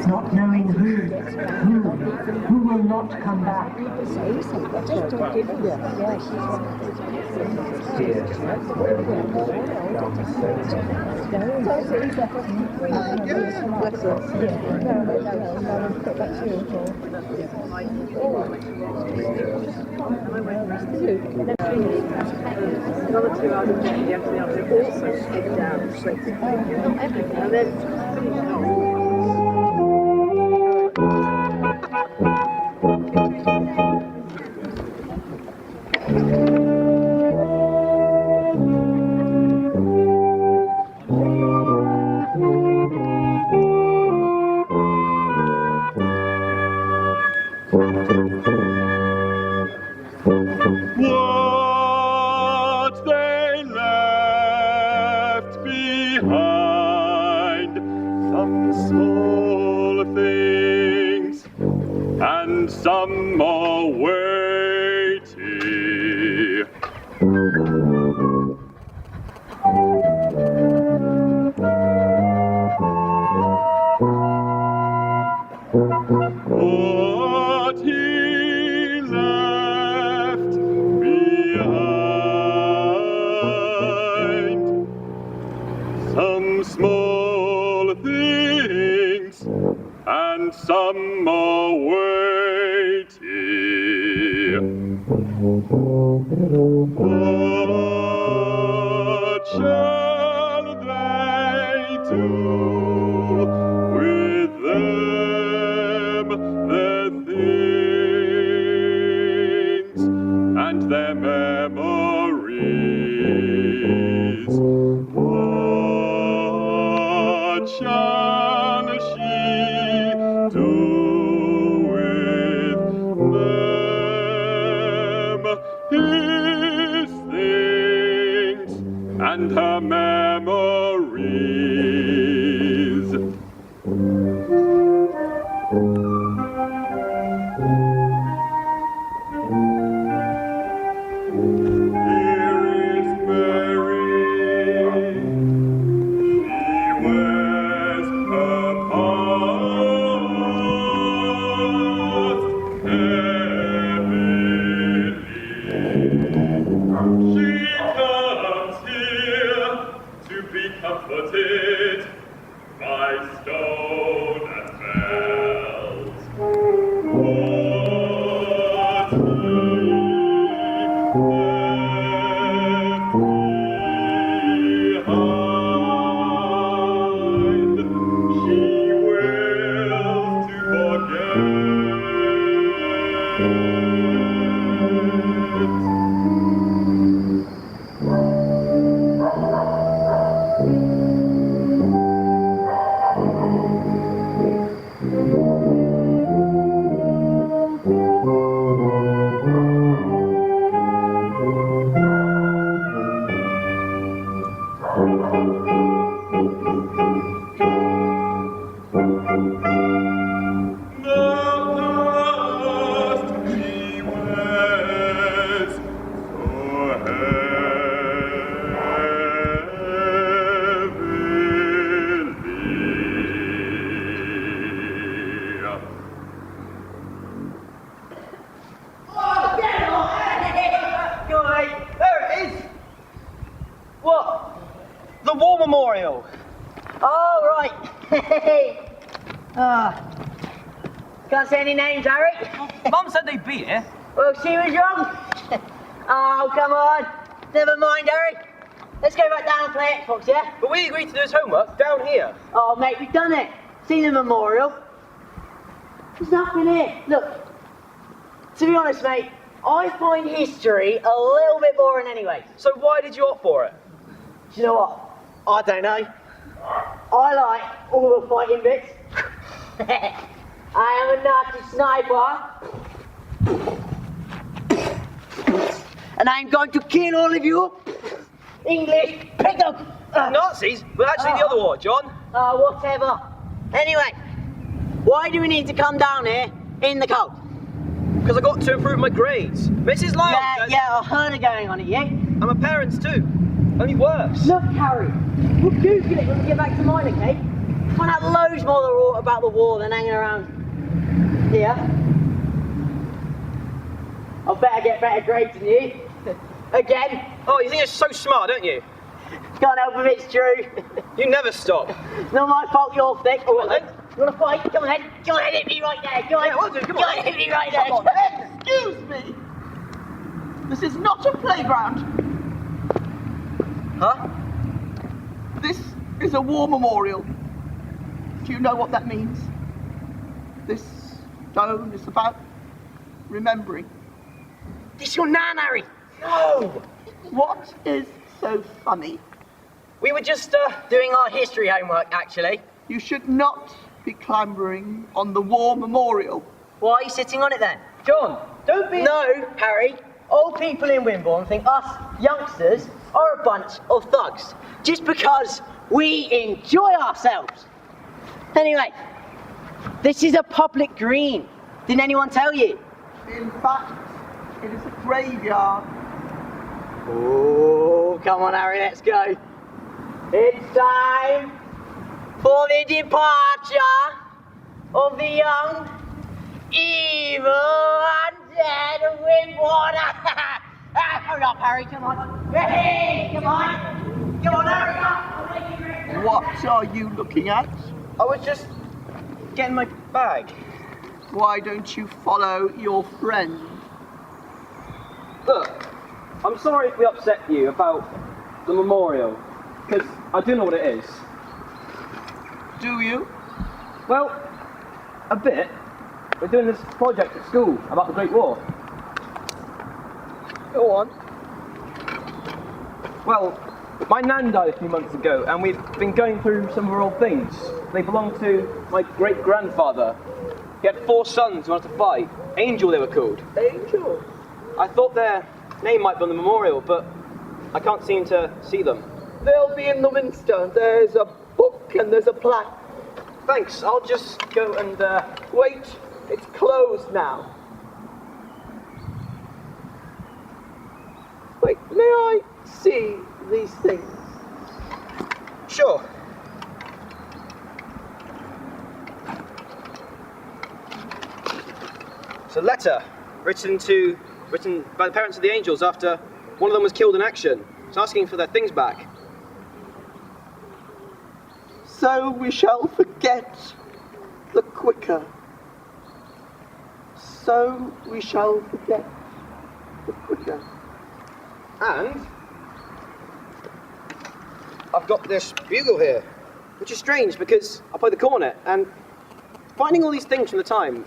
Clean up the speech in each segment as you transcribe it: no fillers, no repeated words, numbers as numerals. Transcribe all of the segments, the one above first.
Not knowing who will not come back. Another 2 hours of jet, you actually have to also skip down straight to and then What they left behind, some small things, and some more weighty. What he left behind, some small things and some more weighty. What shall they do with them, their things and their memories? What shall she do with them, his things and her memories? Here is Mary, she wears her past heavily. She comes here to be comforted by stone and bells. What he left behind, she wills to The War Memorial. Oh, right. Can't say any names, Harry. Mum said they'd be here. Well, she was wrong. Oh, come on. Never mind, Harry. Let's go back down and play Xbox, yeah? But we agreed to do his homework down here. Oh, mate, we've done it. See the memorial? There's nothing here. Look, to be honest, mate, I find history a little bit boring anyway. So why did you opt for it? Do you know what? I don't know. I like all the fighting bits. I am a Nazi sniper. And I'm going to kill all of you. English, pick up. Nazis? Well, actually the other war, John. Whatever. Anyway, why do we need to come down here in the cold? Because I got to improve my grades. Mrs. Lyle said... Yeah, I heard her going on it, yeah? And my parents too. Only worse. Look, Harry, we'll Google it when we get back to mine, okay? Find out loads more about the war than hanging around here. I better get better grades than you. Again. Oh, you think you're so smart, don't you? Can't help if it's true. You never stop. It's not my fault you're thick. Come on then. You wanna fight? Come on then. Come on then, hit me right there. Come on. Yeah, we'll do. Come Come on. on, hit me right there. Come on, excuse me. This is not a playground. Huh? This is a war memorial. Do you know what that means? This stone is about remembering. This your nan, Harry. No. What is so funny? We were just, Doing our history homework, actually. You should not be clambering on the war memorial. Why are you sitting on it then? John, don't be... No, Harry. Old people in Wimborne think us youngsters are a bunch of thugs just because we enjoy ourselves. Anyway, this is a public green. Didn't anyone tell you? In fact, it is a graveyard. Oh, come on, Harry, let's go. It's time for the departure of the young, evil, undead Wimborne. Hurry up, Harry, come on. Hey, come on. Come on, hurry up. I'll make you ready. What are you looking at? I was just getting my bag. Why don't you follow your friend? Look, I'm sorry if we upset you about the memorial, because I do know what it is. Do you? Well, a bit. We're doing this project at school about the Great War. Go on. Well, my nan died a few months ago, and we've been going through some of her old things. They belong to my great-grandfather. He had 4 sons who wanted to fight. Angel, they were called. Angel. I thought their name might be on the memorial, but I can't seem to see them. They'll be in the Minster. There's a book and there's a plaque. Thanks, I'll just go and, Wait, it's closed now. Wait, may I see these things? Sure. It's a letter written by the parents of the Angels after one of them was killed in action. It's asking for their things back. So we shall forget the quicker. So we shall forget the quicker. And I've got this bugle here, which is strange because I play the cornet, and finding all these things from the time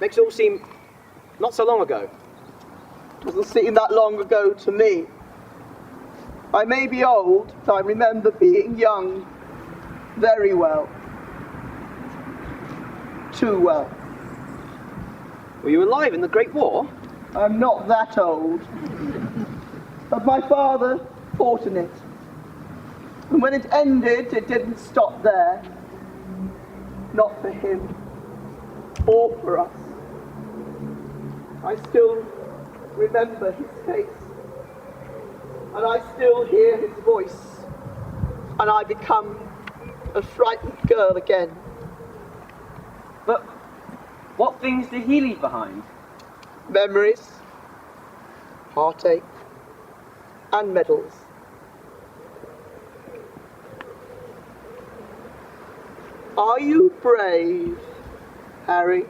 makes it all seem not so long ago. Doesn't seem that long ago to me. I may be old, but I remember being young very well. Too well. Were you alive in the Great War? I'm not that old. But my father fought in it. And when it ended, it didn't stop there. Not for him. Or for us. I still remember his face. And I still hear his voice. And I become a frightened girl again. But what things did he leave behind? Memories, heartache, and medals. Are you brave, Harry?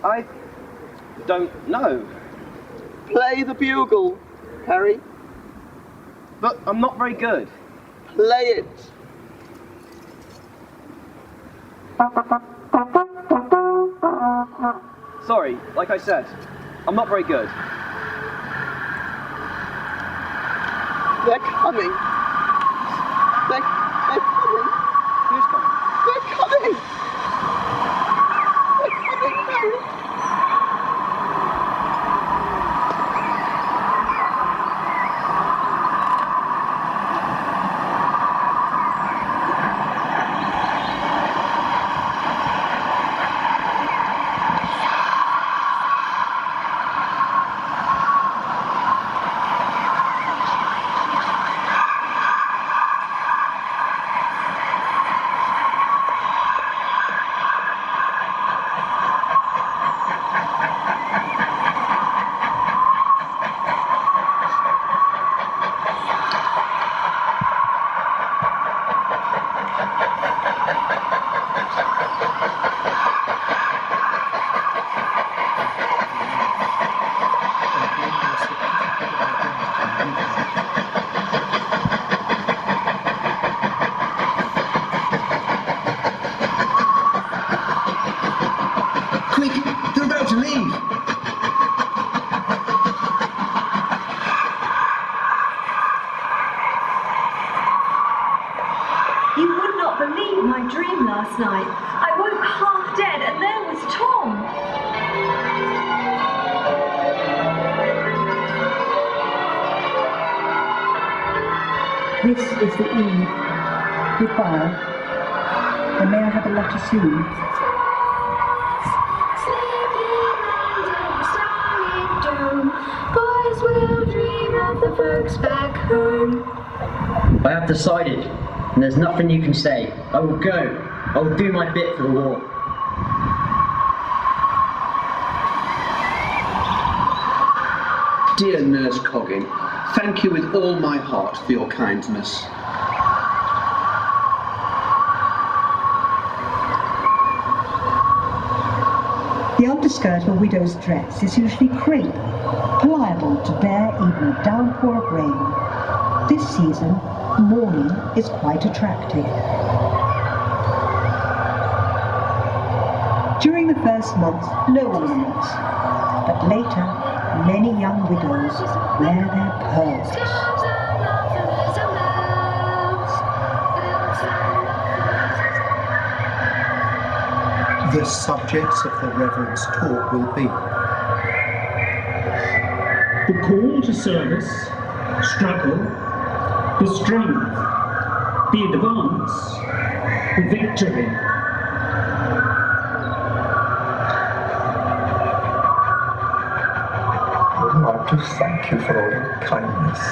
I don't know. Play the bugle, Harry. But I'm not very good. Play it. Sorry, like I said, I'm not very good. They're coming. They're coming. Who's coming? They're coming. They're coming, Harry. not believe my dream last night. I woke half dead and there was Tom. This is the eve. Goodbye. And may I have a letter soon? Boys will dream of the folks back home. I have decided, and there's nothing you can say. I will go. I will do my bit for the war. Dear Nurse Coggin, thank you with all my heart for your kindness. The underskirt of a widow's dress is usually crepe, pliable to bear even a downpour of rain. This season, mourning is quite attractive. During the first month, no ornaments, but later, many young widows wear their pearls. The subjects of the Reverend's talk will be the call to service, struggle, the strength, the advance, the victory. I would like to thank you for all your kindness,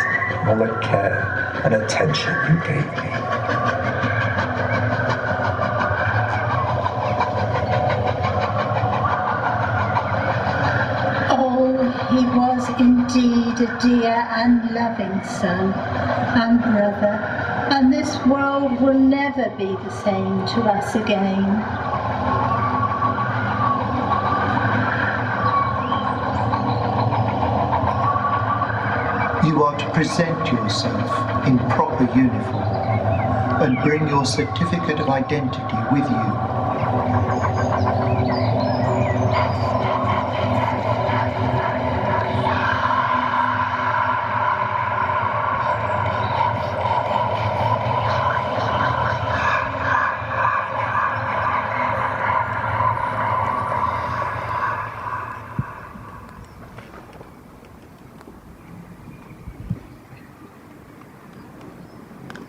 all the care and attention you gave me. He was indeed a dear and loving son and brother, and this world will never be the same to us again. You are to present yourself in proper uniform and bring your certificate of identity with you.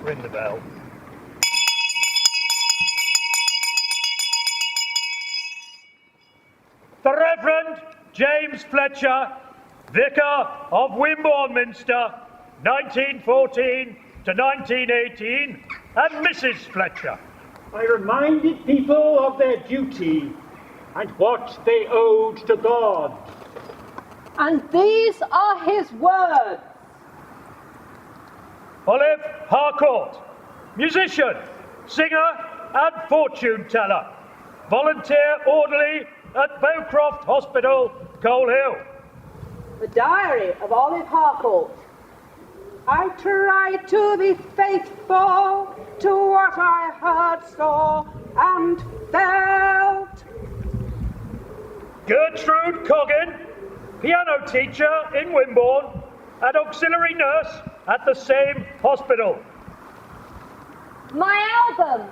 Ring the bell. The Reverend James Fletcher, Vicar of Wimborne Minster, 1914 to 1918, and Mrs. Fletcher. I reminded people of their duty and what they owed to God. And these are his words. Olive Harcourt, musician, singer and fortune teller, volunteer orderly at Bowcroft Hospital, Coal Hill. The Diary of Olive Harcourt. I tried to be faithful to what I heard, saw and felt. Gertrude Coggin, piano teacher in Wimborne and auxiliary nurse at the same hospital. My album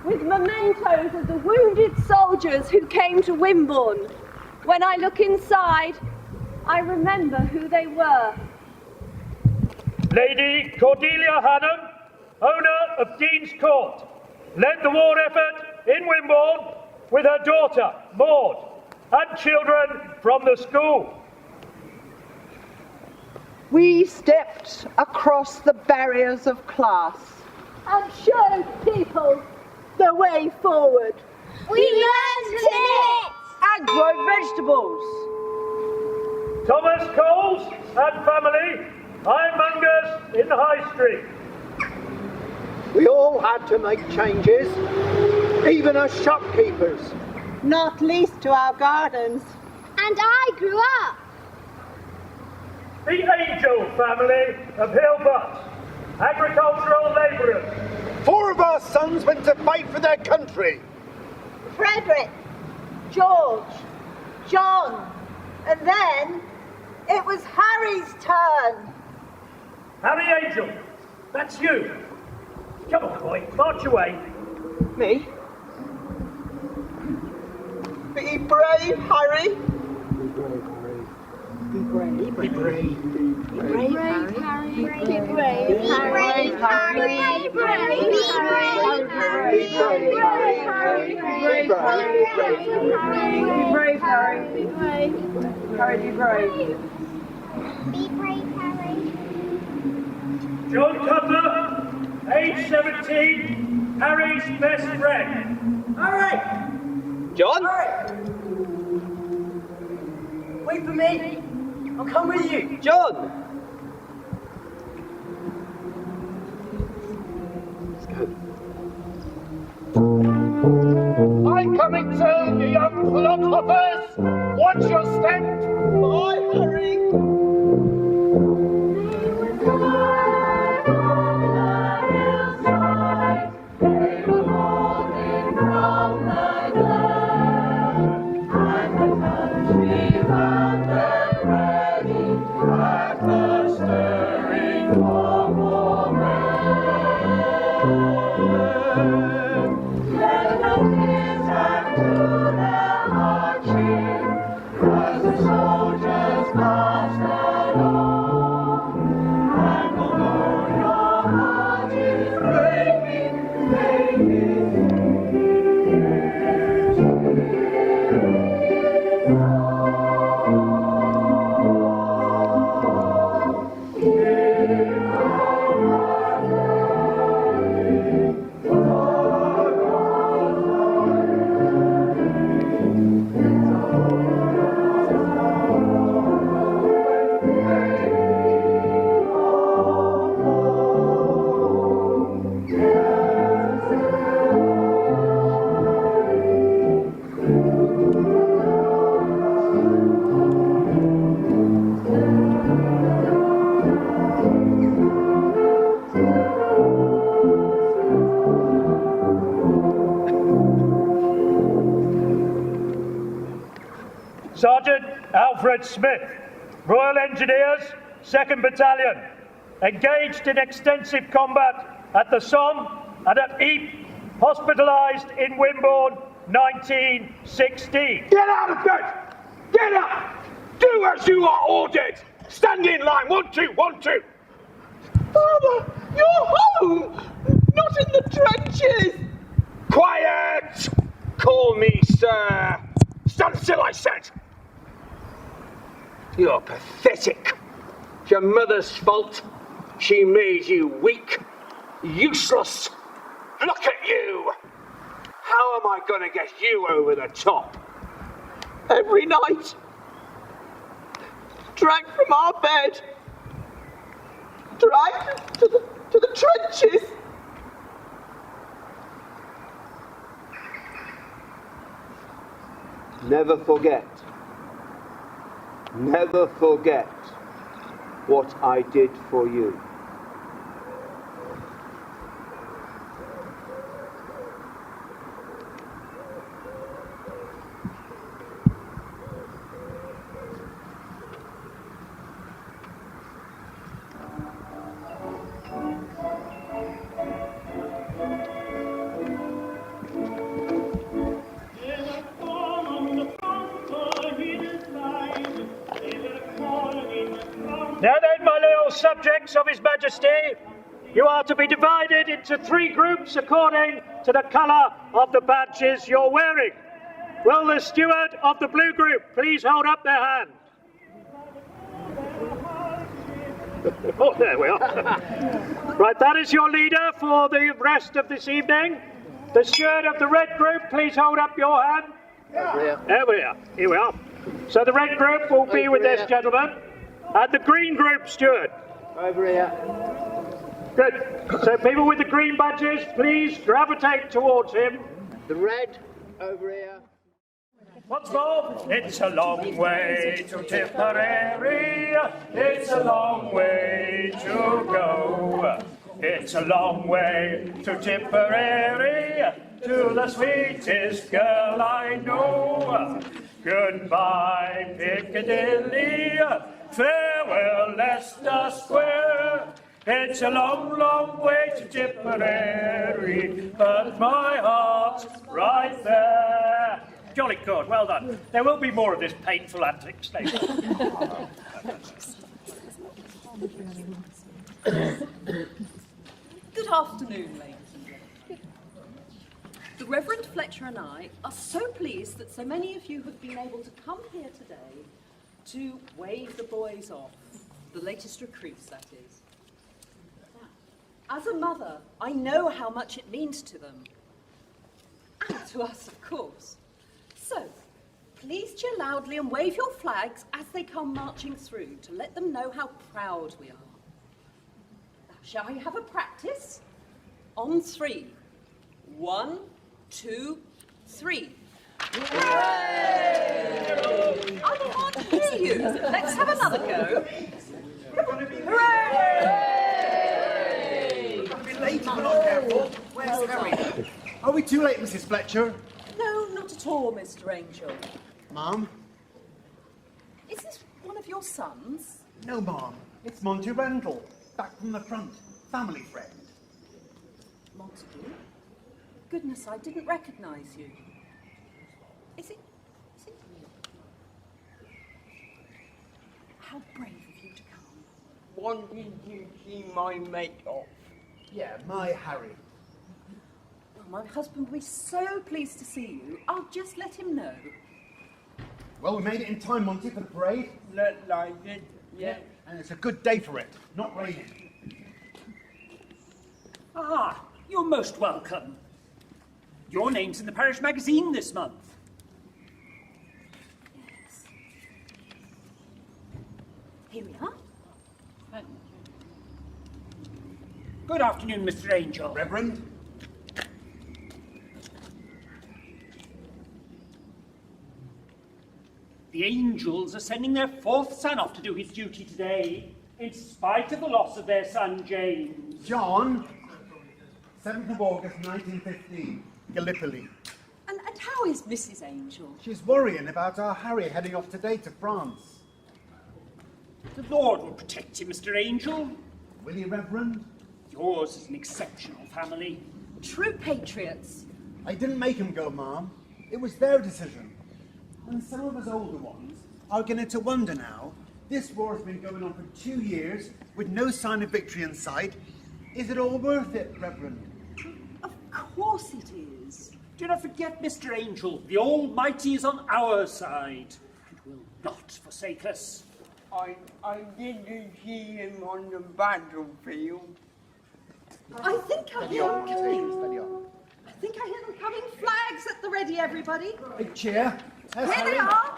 with mementos of the wounded soldiers who came to Wimborne. When I look inside, I remember who they were. Lady Cordelia Hannam, owner of Dean's Court, led the war effort in Wimborne with her daughter, Maud, and children from the school. We stepped across the barriers of class and showed people the way forward. We learned to knit and grow vegetables. Thomas Coles and family, ironmongers in the High Street. We all had to make changes, even as shopkeepers. not least to our gardens. And I grew up. The Angel family of Hillbutt, agricultural labourers. 4 of our sons went to fight for their country. Frederick, George, John, and then it was Harry's turn. Harry Angel, that's you. Come on, boy, march away. Me? Be brave, Harry. Be brave, Harry. Be brave, Harry. Be brave, Harry. Be brave, Harry. Be brave, Harry. Be brave, Harry. Be brave. Harry, be brave. Be brave, Harry. John Cutler, age 17, Harry's best friend. Harry! John? Harry! Wait for me. I'll come with you. John! I'm coming too, you young clodhoppers! Watch your step! Bye, Harry. Sergeant Alfred Smith, Royal Engineers, 2nd Battalion, engaged in extensive combat at the Somme and at Ypres, hospitalised in Wimborne, 1916. Get out of bed! Get up! Do as you are ordered! Stand in line, 1, 2, 1, 2. Father, you're home! Not in the trenches! Quiet! Call me sir. Stand still, I said. You're pathetic. It's your mother's fault. She made you weak, useless. Look at you. How am I going to get you over the top? Every night. Dragged from our bed. Dragged to the trenches. Never forget what I did for you. Now then, my loyal subjects of His Majesty, you are to be divided into 3 groups according to the colour of the badges you're wearing. Will the steward of the blue group please hold up their hand? Oh, there we are. Right, that is your leader for the rest of this evening. The steward of the red group, please hold up your hand. There we are. Here we are. So the red group will be with this gentleman. And the green group, steward. Over here. Good. So people with the green badges, please gravitate towards him. The red, over here. Once more. It's a long way to Tipperary. It's a long way to go. It's a long way to Tipperary, to the sweetest girl I know. Goodbye, Piccadilly. Farewell, Leicester Square. It's a long, long way to Tipperary, but my heart's right there. Jolly good, well done. There will be more of this painful antics later. Good afternoon, ladies and gentlemen. The Reverend Fletcher and I are so pleased that so many of you have been able to come here today to wave the boys off, the latest recruits, that is. As a mother, I know how much it means to them. And to us, of course. So, please cheer loudly and wave your flags as they come marching through to let them know how proud we are. Now, shall we have a practice? On 3. 1, 2, 3. Hooray! I can't hear you. Let's have another go. Hooray! Late if we're not careful. Where's Harry? Are we too late, Mrs. Fletcher? No, not at all, Mr. Angel. Ma'am? Is this one of your sons? No, ma'am. It's Monty Rendell, back from the front. Family friend. Montague? Goodness, I didn't recognise you. Is it? How brave of you to come. Wanted to see my make-off. Yeah, my Harry. Well, my husband will be so pleased to see you. I'll just let him know. Well, we made it in time, Monty, for the parade. Look like it, yeah. And it's a good day for it. Not raining. Ah, you're most welcome. Your name's in the parish magazine this month. Yes. Here we are. Good afternoon, Mr. Angel. Reverend? The Angels are sending their 4th son off to do his duty today, in spite of the loss of their son, James. John? 7th of August, 1915. Gallipoli. And how is Mrs. Angel? She's worrying about our Harry heading off today to France. The Lord will protect you, Mr. Angel. Will you, Reverend? Yours is an exceptional family. True patriots. I didn't make them go, Ma'am. It was their decision. And some of us older ones are beginning to wonder now. This war has been going on for 2 years with no sign of victory in sight. Is it all worth it, Reverend? Of course it is. Do not forget, Mr. Angel, the Almighty is on our side and will not forsake us. I didn't see him on the battlefield. I think I hear them coming. I think I hear them coming. Flags at the ready, everybody. Big cheer. Here they are.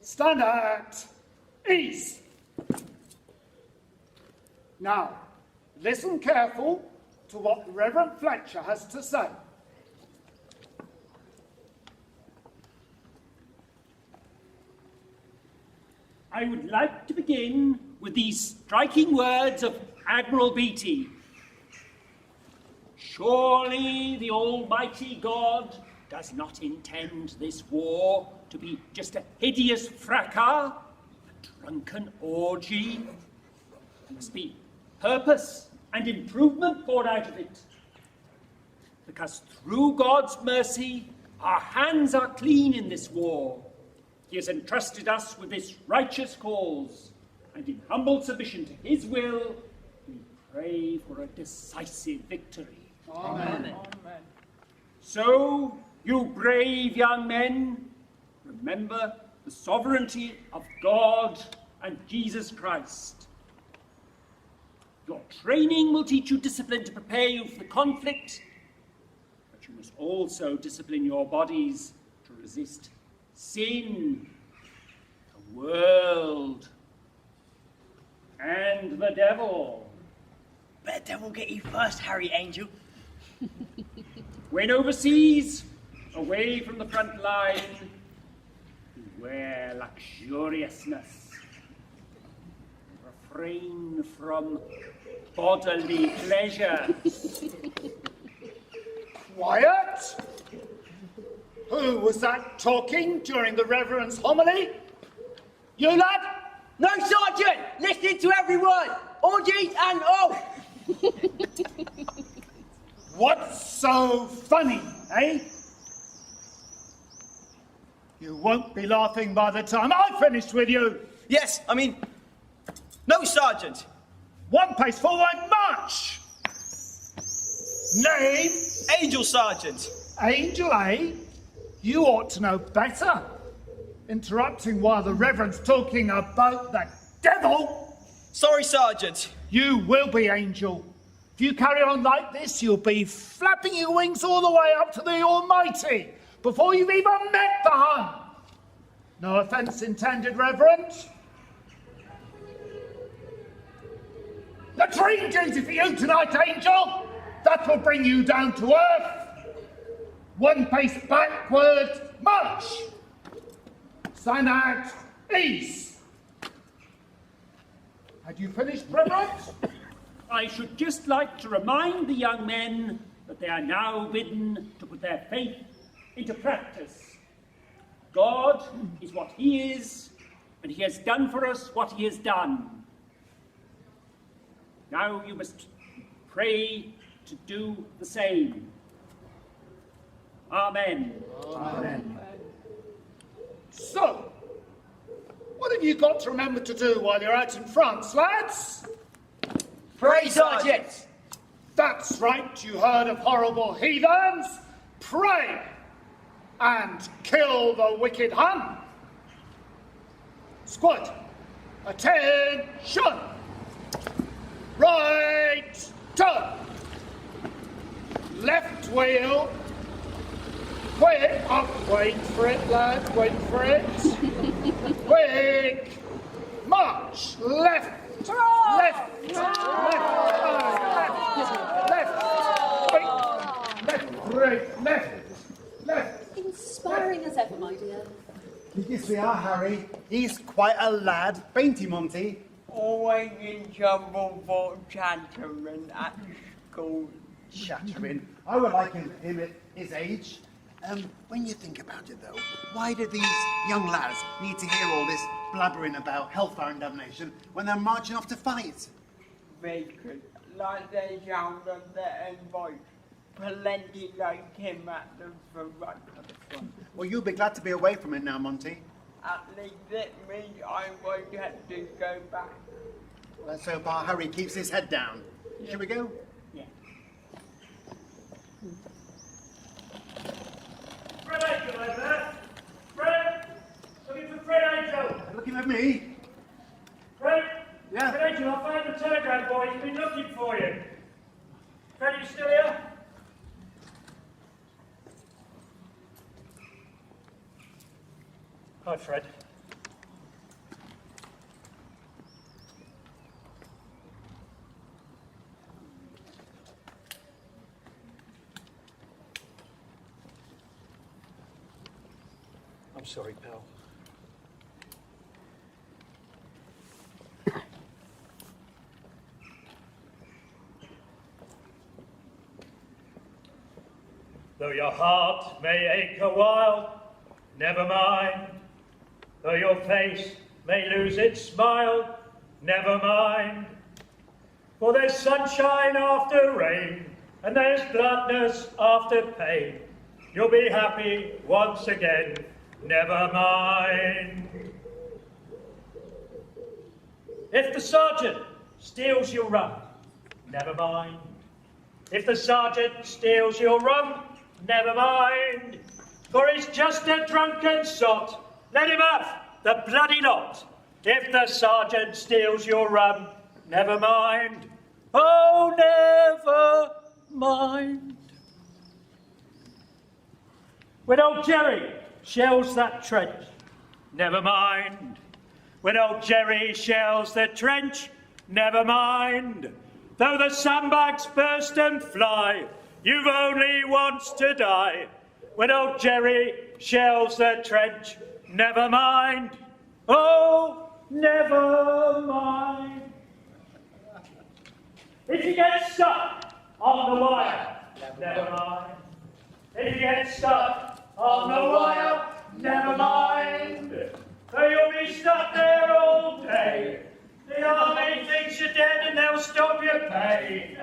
Stand at ease. Now, listen careful to what the Reverend Fletcher has to say. I would like to begin with these striking words of Admiral Beatty. Surely the Almighty God does not intend this war to be just a hideous fracas, a drunken orgy. There must be purpose and improvement poured out of it. Because through God's mercy, our hands are clean in this war. He has entrusted us with this righteous cause, and in humble submission to his will, we pray for a decisive victory. Amen. Amen. So, you brave young men, remember the sovereignty of God and Jesus Christ. Your training will teach you discipline to prepare you for the conflict, but you must also discipline your bodies to resist sin, the world, and the devil. Let the devil get you first, Harry Angel. When overseas, away from the front line, beware luxuriousness. Refrain from bodily pleasures. Quiet! Who was that talking during the Reverend's homily? You, lad? No, Sergeant! Listening to everyone! Orgies and all! What's so funny, eh? You won't be laughing by the time I've finished with you. Yes, I mean, no, Sergeant. One pace forward, march! Name? Angel, Sergeant. Angel, eh? You ought to know better. Interrupting while the Reverend's talking about the devil. Sorry, Sergeant. You will be, Angel. If you carry on like this, you'll be flapping your wings all the way up to the Almighty before you've even met the Hun. No offence intended, Reverend. Latrine duty for you tonight, Angel. That will bring you down to earth. One pace backward, march. Sign out, ease. Had you finished, Reverend? I should just like to remind the young men that they are now bidden to put their faith into practice. God is what he is, and he has done for us what he has done. Now you must pray to do the same. Amen. Amen. So, what have you got to remember to do while you're out in France, lads? Pray, Sergeant! That's right, you herd of horrible heathens. Pray and kill the wicked Hun. Squad, attention! Right turn. Left wheel. Quick, up, wait for it, lad, wait for it. Quick, march, left, left, left. Inspiring as ever, my dear. Yes, we are, Harry. He's quite a lad, ain't he, Monty? Always in trouble for chattering at school. Chattering. I would like him at his age. When you think about it, though, why do these young lads need to hear all this blabbering about hellfire and damnation when they're marching off to fight? Because, like they sound of their own voice, plenty like him at the front. Well, you'll be glad to be away from it now, Monty. At least it means I won't have to go back. Let's hope our Harry keeps his head down. Yeah. Shall we go? Yeah. Fred Angel over there. Fred! Looking for Fred Angel. Looking at me? Fred? Yeah? Fred Angel, I found the telegram boy. He's been looking for you. Fred, are you still here? Hi, Fred. I'm sorry, pal. Though your heart may ache a while, never mind. Though your face may lose its smile, never mind. For there's sunshine after rain, and there's gladness after pain. You'll be happy once again, never mind. If the sergeant steals your rum, never mind. If the sergeant steals your rum, never mind. For he's just a drunken sot. Let him have the bloody lot. If the sergeant steals your rum, never mind. Oh, never mind. When old Jerry shells that trench, never mind. When old Jerry shells the trench, never mind. Though the sandbags burst and fly, you've only once to die. When old Jerry shells the trench, never mind. Oh, never mind. If you get stuck on the wire, never mind. If you get stuck on the wire, never mind. For you'll be stuck there all day. The army thinks you're dead and they'll stop your pay.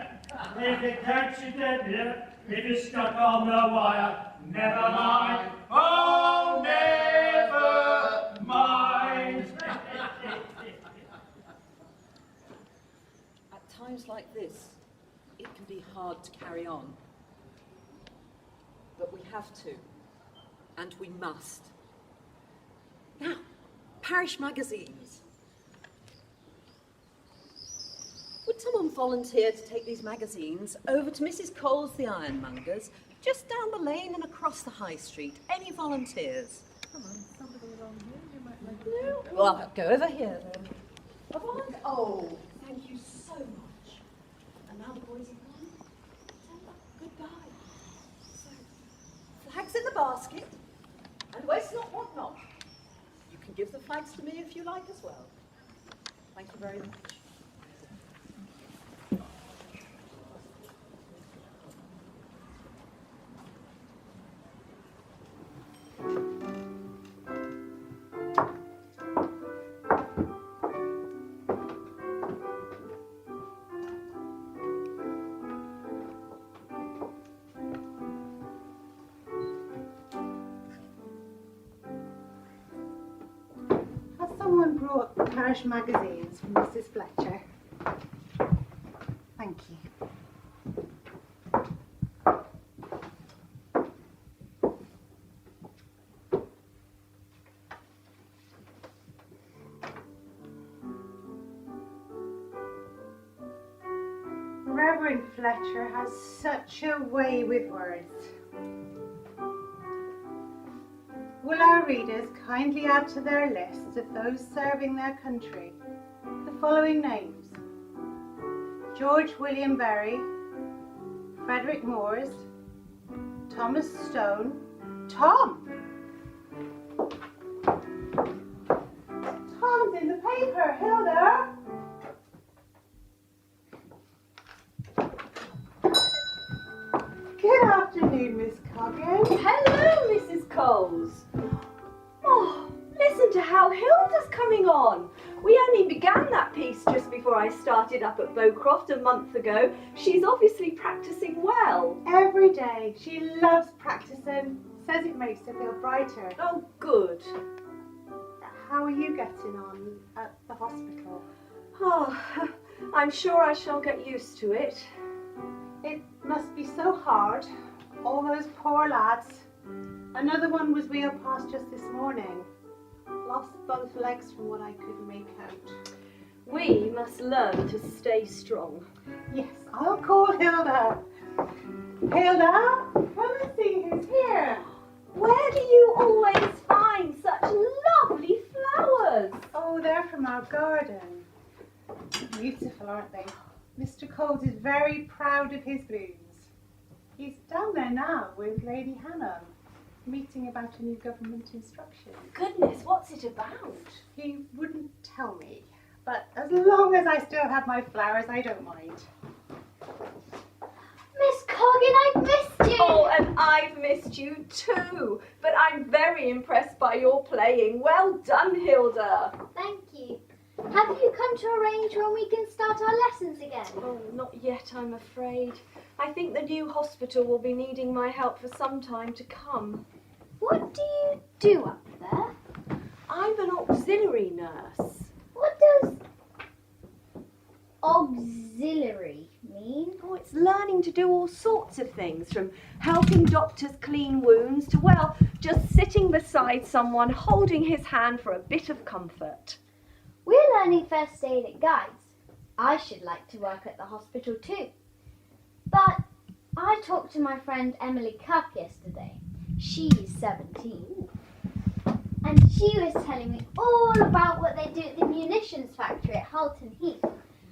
If they catch you dead, yeah, if you're stuck on the wire, never mind. Oh, never mind. At times like this, it can be hard to carry on. But we have to, and we must. Now, parish magazines. Would someone volunteer to take these magazines over to Mrs. Cole's the Ironmonger's, just down the lane and across the high street? Any volunteers? Come on, somebody along here, you might like it. No? Well, I'll go over here then. Oh, thank you so much. And now the boys are gone. Goodbye. So, flags in the basket, and waste not, want not. You can give the flags to me if you like as well. Thank you very much. Someone brought the parish magazines from Mrs. Fletcher. Thank you. Reverend Fletcher has such a way with words. Will our readers kindly add to their list of those serving their country the following names: George William Berry, Frederick Moores, Thomas Stone, Tom! Tom's in the paper, Hilda! Good afternoon, Miss Coggin. Hello, Mrs. Coles. Oh, listen to how Hilda's coming on. We only began that piece just before I started up at Bowcroft a month ago. She's obviously practicing well. Every day. She loves practicing. Says it makes her feel brighter. Oh, good. How are you getting on at the hospital? Oh, I'm sure I shall get used to it. It must be so hard. All those poor lads. Another one was wheeled past just this morning. Lost both legs from what I could make out. We must learn to stay strong. Yes, I'll call Hilda. Hilda, come and see who's here. Where do you always find such lovely flowers? Oh, they're from our garden. Beautiful, aren't they? Mr. Coles is very proud of his blooms. He's down there now with Lady Hannah, meeting about a new government instruction. Goodness, what's it about? He wouldn't tell me, but as long as I still have my flowers, I don't mind. Miss Coggin, I've missed you! Oh, and I've missed you too. But I'm very impressed by your playing. Well done, Hilda. Thank you. Have you come to arrange when we can start our lessons again? Oh, not yet, I'm afraid. I think the new hospital will be needing my help for some time to come. What do you do up there? I'm an auxiliary nurse. What does auxiliary mean? Oh, it's learning to do all sorts of things, from helping doctors clean wounds to, well, just sitting beside someone, holding his hand for a bit of comfort. We're learning first aid at Guides. I should like to work at the hospital too. But I talked to my friend Emily Cuff yesterday. She's 17. And she was telling me all about what they do at the munitions factory at Halton Heath.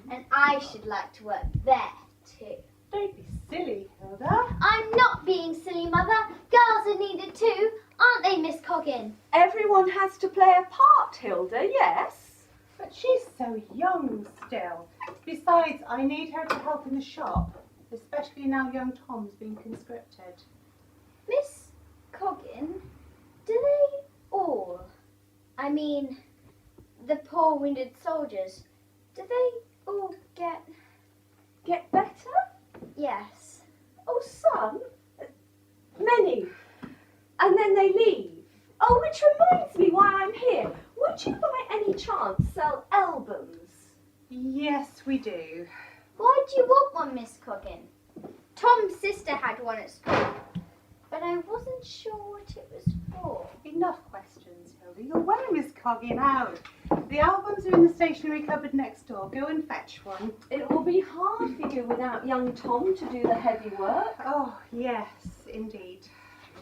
And I should like to work there too. Don't be silly, Hilda. I'm not being silly, Mother. Girls are needed too, aren't they, Miss Coggin? Everyone has to play a part, Hilda, yes. But she's so young still. Besides, I need her to help in the shop, especially now young Tom's been conscripted. Miss Coggin, mean, the poor wounded soldiers. Do they all Get better? Yes. Oh, some. Many. And then they leave. Oh, which reminds me why I'm here. Would you by any chance sell albums? Yes, we do. Why do you want one, Miss Coggin? Tom's sister had one at school, but I wasn't sure what it was for. Enough questions, Hilda. You're wearing Miss Coggin out. The albums are in the stationery cupboard next door. Go and fetch one. It will be hard for you without young Tom to do the heavy work. Oh, yes, indeed.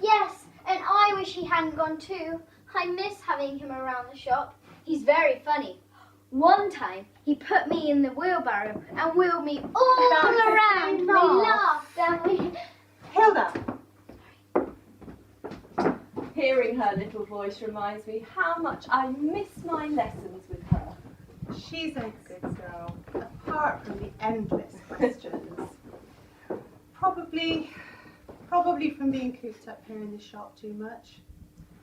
Yes, and I wish he hadn't gone too. I miss having him around the shop. He's very funny. One time, he put me in the wheelbarrow and wheeled me all around. We laughed and we... Hilda! Hearing her little voice reminds me how much I miss my lessons with her. She's a good girl, apart from the endless questions. Probably from being cooped up here in the shop too much.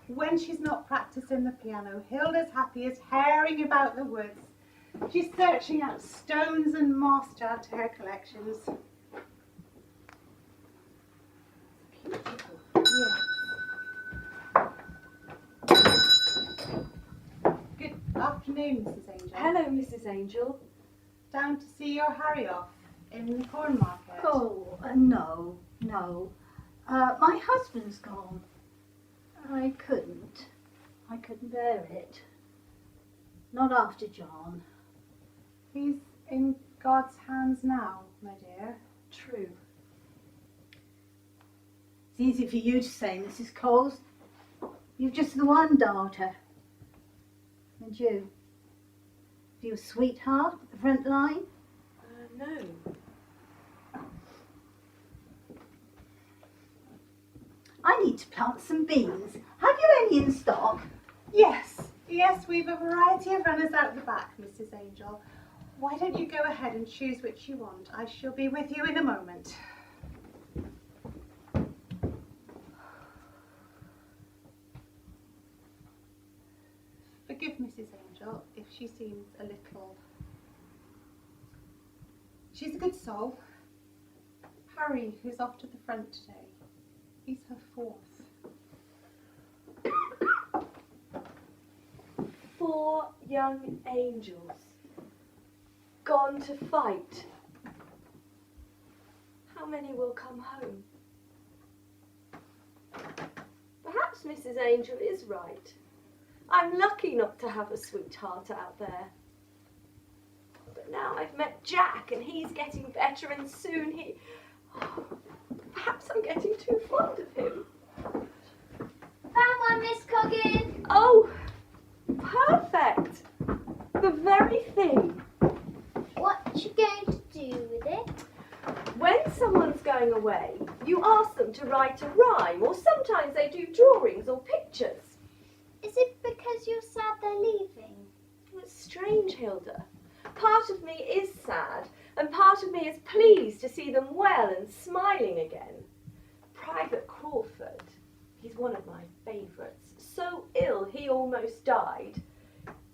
When she's not practicing the piano, Hilda's happy as herring about the woods. She's searching out stones and moss to add to her collections. Beautiful. Yes. Good afternoon, Mrs. Angel. Hello, Mrs. Angel. Down to see your Harry off in the corn market. Oh, no. My husband's gone. I couldn't bear it. Not after John. He's in God's hands now, my dear. True. It's easy for you to say, Mrs. Coles. You've just the one daughter. And you? Have you a sweetheart at the front line? No. I need to plant some beans. Have you any in stock? Yes, we've a variety of runners out the back, Mrs. Angel. Why don't you go ahead and choose which you want? I shall be with you in a moment. Forgive Mrs. Angel if she seems a little... She's a good soul. Harry, who's off to the front today, he's her fourth. 4 young angels gone to fight. How many will come home? Perhaps Mrs. Angel is right. I'm lucky not to have a sweetheart out there. But now I've met Jack and he's getting better and soon he... Perhaps I'm getting too fond of him. Found one, Miss Coggin. Oh, perfect. The very thing. What you going to do with it? When someone's going away, you ask them to write a rhyme, or sometimes they do drawings or pictures. Is it because you're sad they're leaving? It's strange, Hilda. Part of me is sad, and part of me is pleased to see them well and smiling again. Private Crawford, he's one of my favourites. So ill he almost died.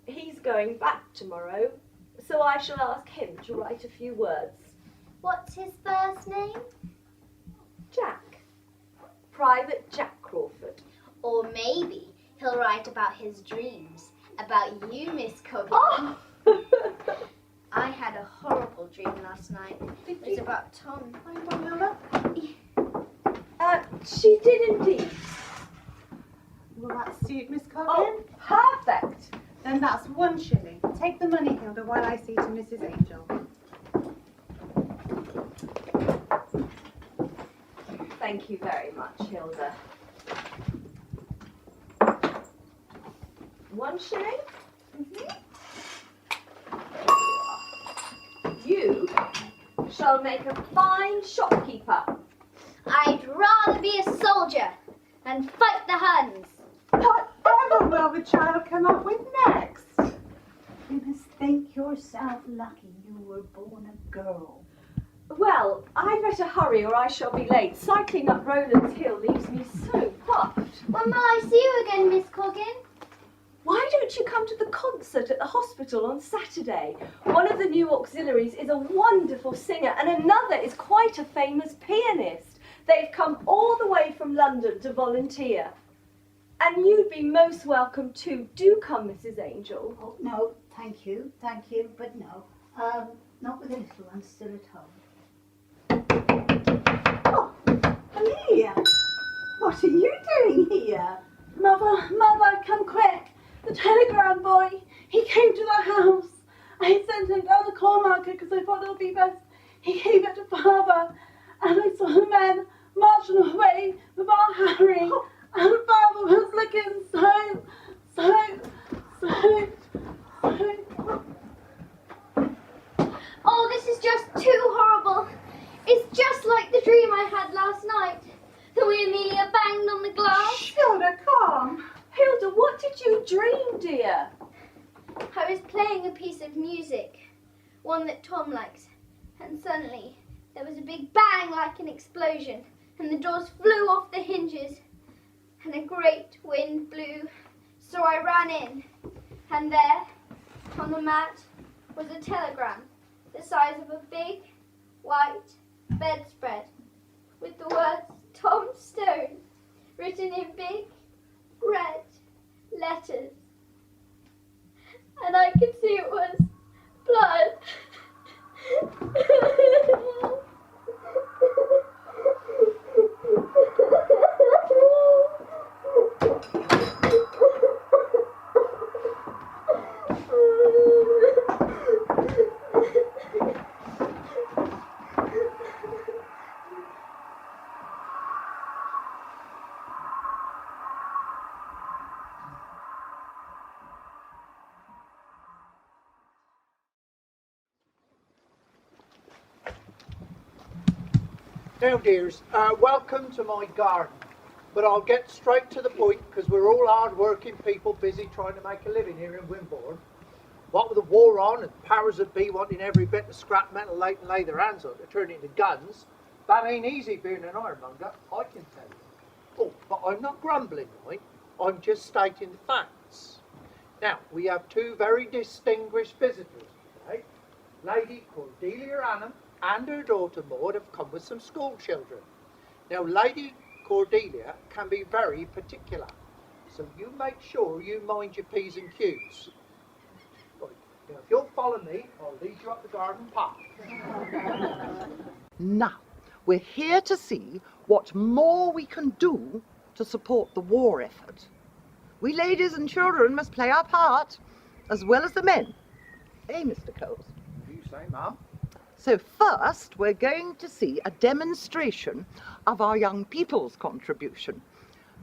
He's going back tomorrow, so I shall ask him to write a few words. What's his first name? Jack. Private Jack Crawford. Or maybe he'll write about his dreams. About you, Miss Coggin. Oh! I had a horrible dream last night. It was about Tom. She did indeed. Will that suit Miss Coggin? Oh, perfect. Then that's 1 shilling. Take the money, Hilda, while I see to Mrs. Angel. Thank you very much, Hilda. 1 shilling? You shall make a fine shopkeeper. I'd rather be a soldier and fight the Huns. Whatever will the child come up with next? You must think yourself lucky you were born a girl. Well, I'd better hurry or I shall be late. Cycling up Rowland's Hill leaves me so puffed. When will I see you again, Miss Coggin? Why don't you come to the concert at the hospital on Saturday? One of the new auxiliaries is a wonderful singer and another is quite a famous pianist. They've come all the way from London to volunteer. And you'd be most welcome too. Do come, Mrs. Angel. Oh, no, thank you, but no. Not with the little one still at home. Oh, Amelia, what are you doing here? Mother, come quick. The telegram boy, he came to the house. I sent him down the call marker because I thought it would be best. He gave it to Father, and I saw the men marching away with our Harry, and Father was looking so. Oh, this is just too horrible. It's just like the dream I had last night. The way Amelia banged on the glass. Hilda, calm. Hilda, what did you dream, dear? I was playing a piece of music, one that Tom likes, and suddenly there was a big bang like an explosion, and the doors flew off the hinges, and a great wind blew. So I ran in, and there, on the mat, was a telegram the size of a big, white bedspread, with the words Tom Stone written in big, red letters. And I could see it was blood. Now, dears, welcome to my garden. But I'll get straight to the point because we're all hard-working people busy trying to make a living here in Wimborne. What with the war on and powers that be wanting every bit of scrap metal they can lay their hands on to turn it into guns, that ain't easy being an ironmonger, I can tell you. Oh, but I'm not grumbling, right? I'm just stating the facts. Now, we have two very distinguished visitors today. Lady Cordelia Annam and her daughter Maud have come with some school children. Now, Lady Cordelia can be very particular, so you make sure you mind your P's and Q's. Right, now if you'll follow me, I'll lead you up the garden path. Now, we're here to see what more we can do to support the war effort. We ladies and children must play our part, as well as the men. Eh, Mr. Coles? You say, Mum? So first, we're going to see a demonstration of our young people's contribution.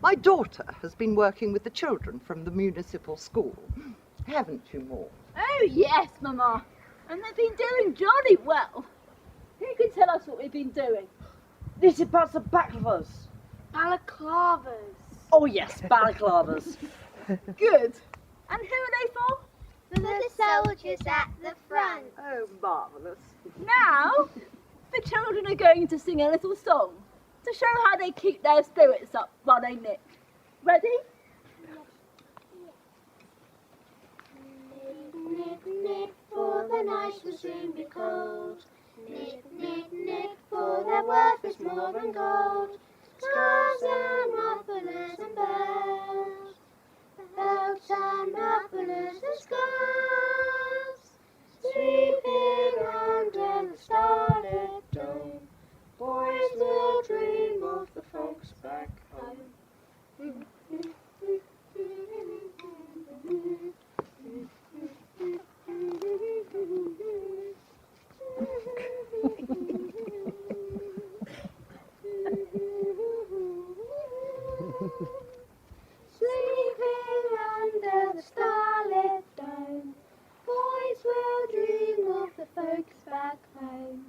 My daughter has been working with the children from the municipal school. Haven't you, Maud? Oh yes, Mama. And they've been doing jolly well. Who can tell us what we've been doing? This is about the balaclavas. Balaclavas. Oh yes, balaclavas. Good. And who are they for? For the soldiers at the front. Oh, marvellous. Now, the children are going to sing a little song to show how they keep their spirits up while they knit. Ready? Knit, knit, for the night will soon be cold. Knit, knit, knit, for their worth is more than gold. Scarves and mufflers and belts, belts and mufflers and scarves, sleeping under the starlit dome. Boys will dream of the folks back home. Sleeping under the starlit dome, boys will dream of the folks back home.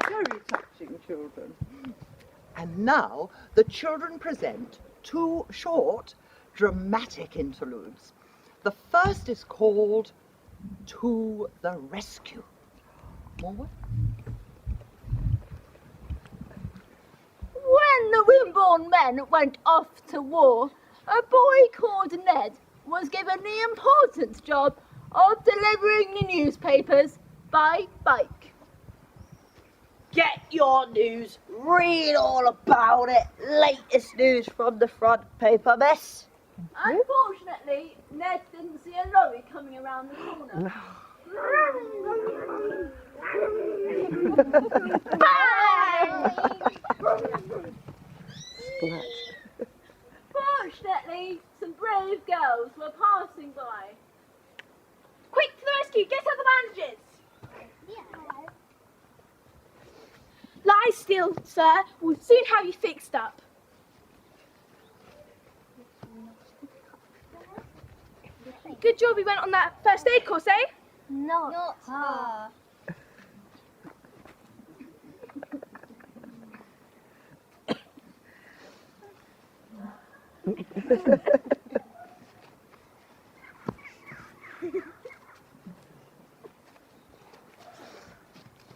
Very touching, children. And now the children present two short, dramatic interludes. The first is called To the Rescue. Maud? When the born men went off to war, a boy called Ned was given the important job of delivering the newspapers by bike. Get your news, read all about it. Latest news from the front paper, miss. Unfortunately, Ned didn't see a lorry coming around the corner. Fortunately, some brave girls were passing by. Quick to the rescue, get out the bandages! Lie still, sir. We'll soon have you fixed up. Good job we went on that first aid course, eh? Not her.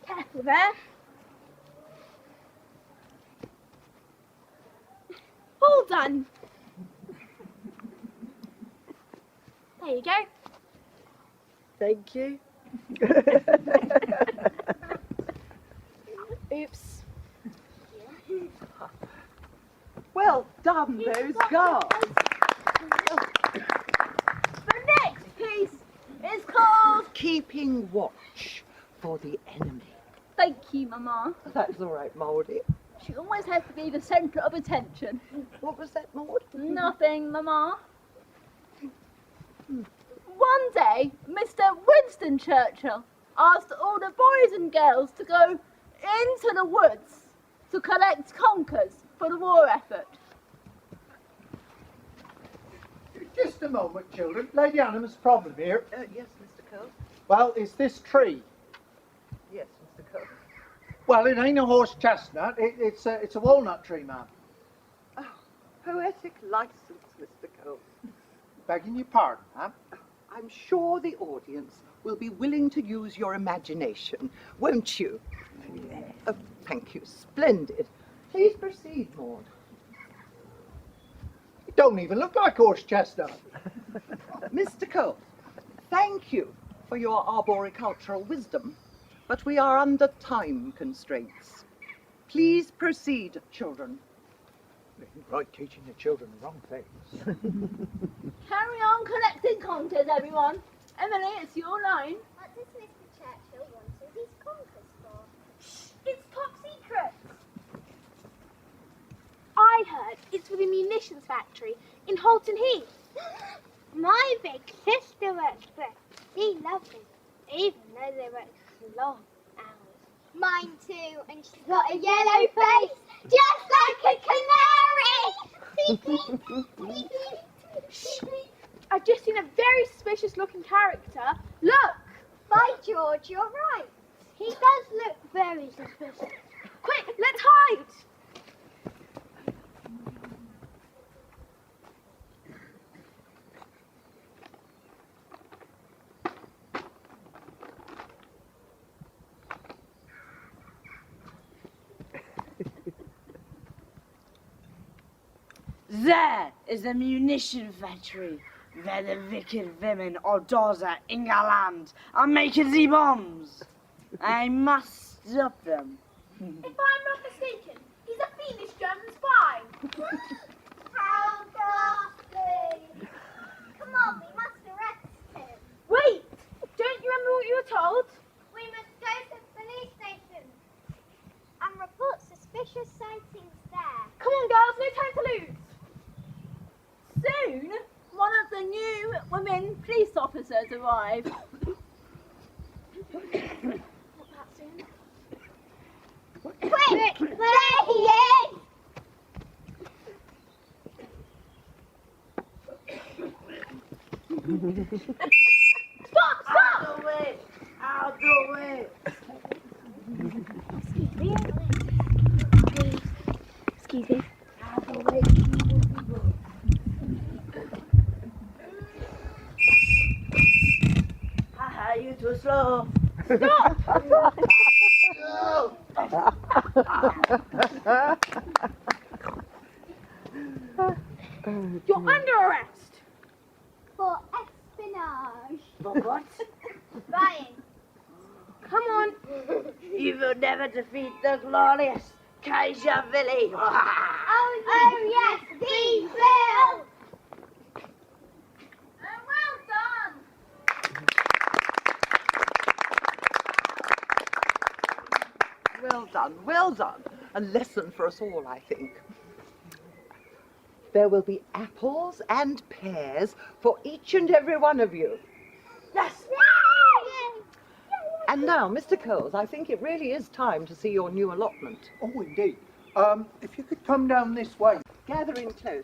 Careful there. All done. There you go. Thank you. Oops. Well done, those girls. The next piece is called Keeping watch for the enemy. Thank you, Mama. That's all right, Maudie. She always has to be the centre of attention. What was that, Maud? Nothing, Mama. One day, Mr. Winston Churchill asked all the boys and girls to go into the woods to collect conkers for the war effort. Just a moment, children. Lady Annam's problem here. Yes, Mr. Cole. Well, it's this tree. Yes, Mr. Cole. Well, it ain't a horse chestnut. It's a walnut tree, ma'am. Poetic license, Mr. Cole. Begging your pardon, ma'am. I'm sure the audience will be willing to use your imagination, won't you? Oh, thank you. Splendid. Please proceed, Maud. It don't even look like horse chestnut. Mr. Cole, thank you for your arboricultural wisdom, but we are under time constraints. Please proceed, children. Right, teaching the children the wrong things. Carry on collecting conkers, everyone. Emily, it's your line. What does Mr. Churchill want all these conkers for? It's top secret. I heard it's for the munitions factory in Holton Heath. My big sister works there. She loves it, even though they work long hours. Mine too, and she's got a yellow face, just like a canary! I've just seen a very suspicious looking character. Look! By George, you're right. He does look very suspicious. Quick, let's hide! There is the munition factory where the wicked women Odoza, England are making the bombs. I must stop them. If I'm not mistaken, he's a fiendish German spy. How ghastly! Come on, we must arrest him. Wait! Don't you remember what you were told? We must go to the police station and report suspicious sightings there. Come on, girls, no time to lose. Soon, one of the new women police officers arrived. Not that soon. Quick! There he is! Stop! Stop! Out of the way! Out of the way! Excuse me. Excuse me. Out of the way! Haha, you too slow. Stop! You're under arrest. For espionage. For what? Spying. Come on. You will never defeat the glorious Kaiser Willy. Oh yes, we will. Well done. Well done, well done. A lesson for us all, I think. There will be apples and pears for each and every one of you. Yes. And now, Mr. Coles, I think it really is time to see your new allotment. Oh, indeed. If you could come down this way. Gather in close,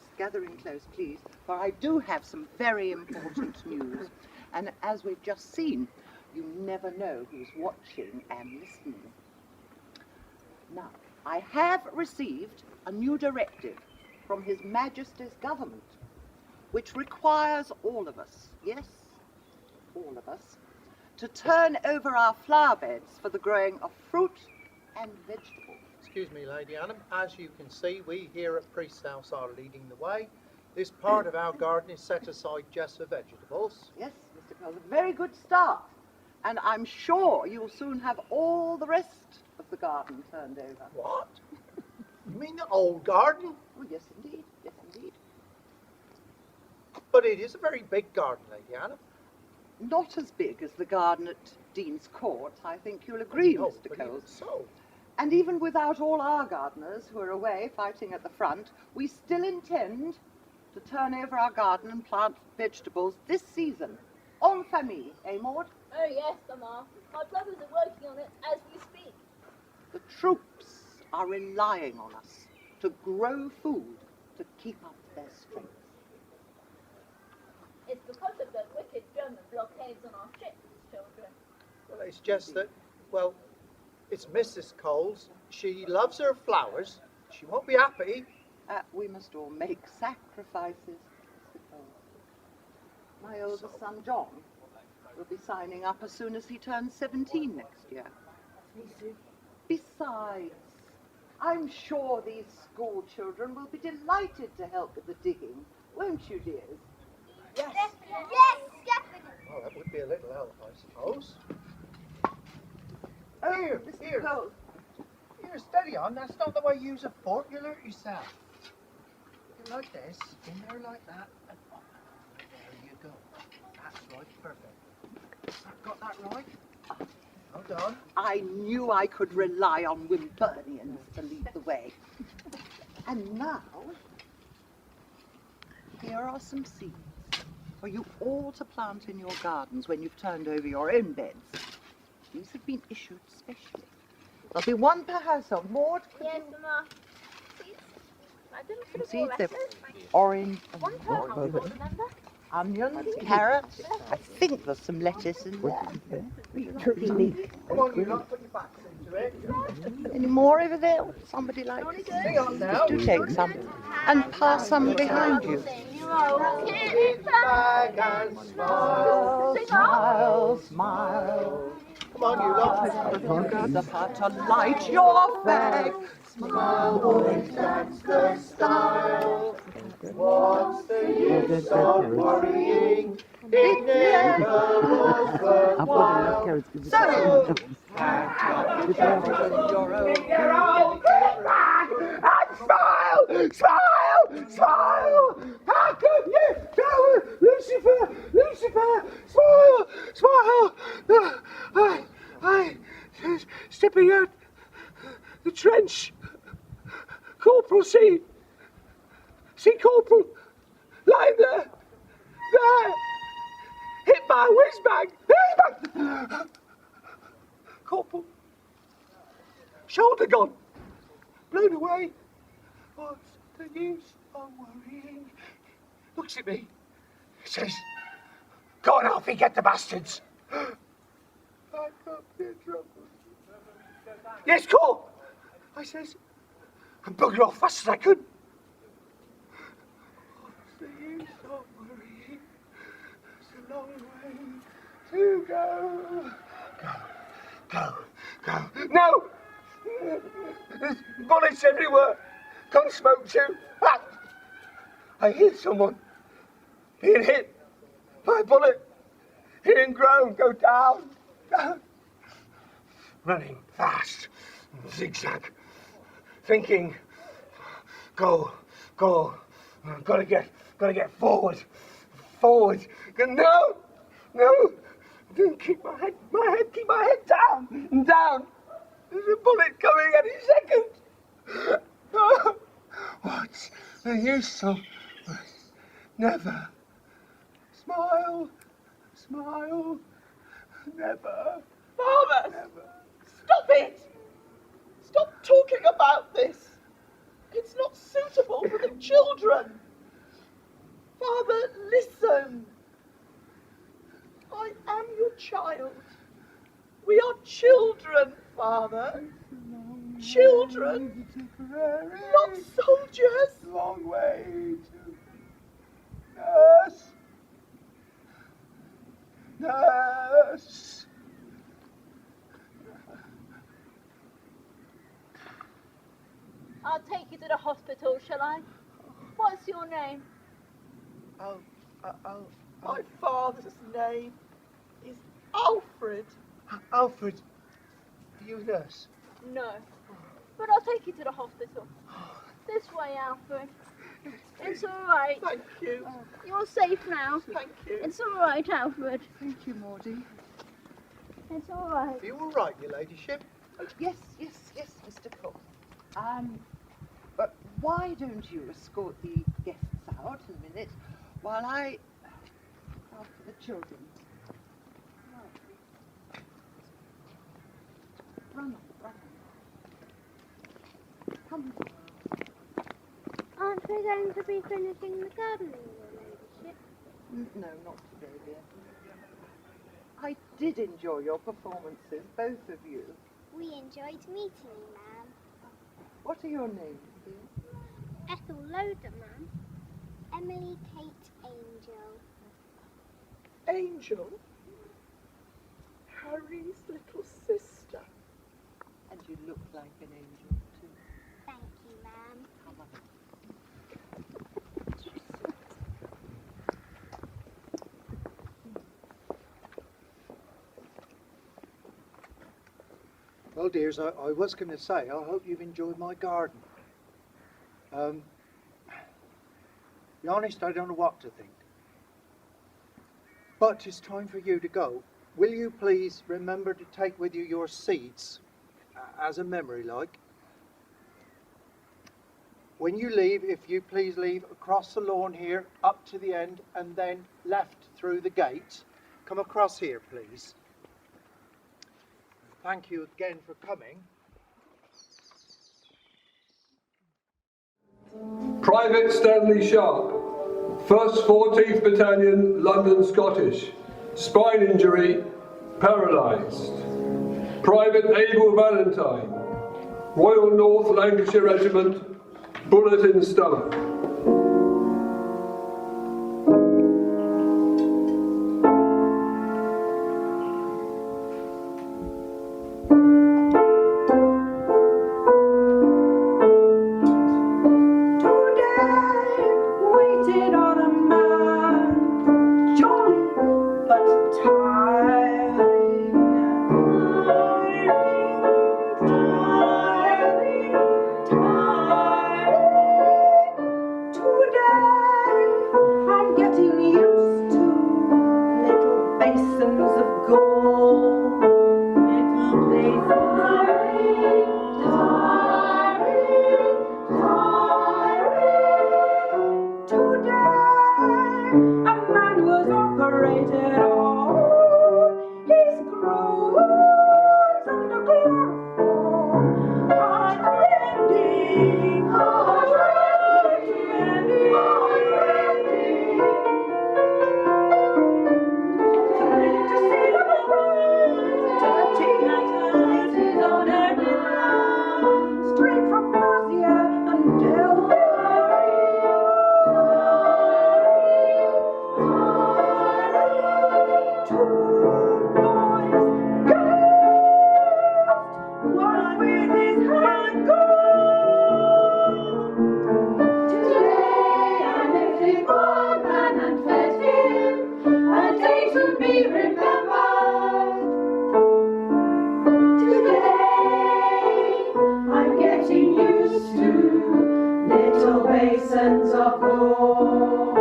please, for I do have some very important news. And as we've just seen, you never know who's watching and listening. Now, I have received a new directive from His Majesty's government, which requires all of us, yes, all of us, to turn over our flower beds for the growing of fruit and vegetables. Excuse me, Lady Annam. As you can see, we here at Priest's House are leading the way. This part of our garden is set aside just for vegetables. Yes, Mr. Coles, a very good start. And I'm sure you'll soon have all the rest of the garden turned over. What? You mean the old garden? Oh, yes, indeed. Yes, indeed. But it is a very big garden, Lady Annam. Not as big as the garden at Dean's Court, I think you'll agree, No, Mr. but Coles. even so. And even without all our gardeners who are away fighting at the front, we still intend to turn over our garden and plant vegetables this season. En famille, eh, Maud? Oh yes, Mama. My brothers are working on it as we speak. The troops are relying on us to grow food to keep up their strength. It's because of the wicked German blockades on our ships, children. Well, it's just that, well, it's Mrs. Coles. She loves her flowers. She won't be happy. We must all make sacrifices, Mr. Coles. My oldest son, John, will be signing up as soon as he turns 17 next year. Besides, I'm sure these school children will be delighted to help with the digging, won't you, dears? Yes. Yes, definitely. Well, that would be a little help, I suppose. Oh, Here, Mr. here. Coles. Here, steady on. That's not the way you use a fork. You'll hurt yourself. You like this, in there like that, and there you go. That's right, perfect. Got that right? Well done. I knew I could rely on Wimbornians to lead the way. And now, here are some seeds for you all to plant in your gardens when you've turned over your own beds. These have been issued specially. There'll be one per household. Maud? Yes, Mama. I didn't put Seeds, all they're lettuce. orange, One per household, remember? onions, carrots. I think there's some lettuce in there. Come on, you lot, put your backs into it. Any more over there? Somebody like Hang on now. do take some and pass some behind you. Sit back and smile. Smile, smile. Come on, you lot. The part to light your fag. Smile, boys, that's the style. What's the use of worrying? It never was worthwhile. So, pack up your own. And smile, smile, smile. How come you go, Lucifer, Lucifer? Smile, smile. I stepping out the trench. Corporal, see Corporal, lying there, hit by a whiz-bang. Corporal, shoulder gone, blown away. What's the use of worrying? Looks at me, says, "Go on, Alfie, get the bastards." I can't be in trouble. Yes, Corp, I says, and bugger off fast as I could. What's the use of worrying? It's a long way to go. Go. No! There's bullets everywhere. Gun smoke too. I hear someone being hit by a bullet. Hearing groan go down, down. Running fast, zigzag. Thinking, go. Gotta get forward. No. Keep my head down. There's a bullet coming any second. Oh, what's the use of never? Smile, never. Father, Never. stop it! Stop talking about this. It's not suitable for the children. Father, listen. I am your child. We are children, Father. Children, not soldiers. Long way to nurse. I'll take you to the hospital, shall I? What's your name? My father's name is Alfred. Alfred, are you a nurse? No. But I'll take you to the hospital. This way, Alfred. It's all right. Thank you. You're safe now. Thank you. It's all right, Alfred. Thank you, Maudie. It's all right. Are you all right, your ladyship? Yes, Mr. Cook. But why don't you escort the guests out a minute while I ask for the children? Run on. Come on. Aren't we going to be finishing the gardening, your ladyship? No, not today, dear. I did enjoy your performances, both of you. We enjoyed meeting you, ma'am. What are your names, dear? Ethel Loader, ma'am. Emily Kate Angel. Angel? Harry's little sister. And you look like an angel, too. Thank you, ma'am. Come on. Well, dears, I was going to say, I hope you've enjoyed my garden. Be honest, I don't know what to think. But it's time for you to go. Will you please remember to take with you your seeds, as a memory, like? When you leave, if you please leave across the lawn here, up to the end, and then left through the gate. Come across here, please. Thank you again for coming. Private Stanley Sharp, 1st 14th Battalion, London Scottish, spine injury, paralysed. Private Abel Valentine, Royal North Lancashire Regiment, bullet in stomach. Waited on a man, jolly but tiring, tiring. basins of gold.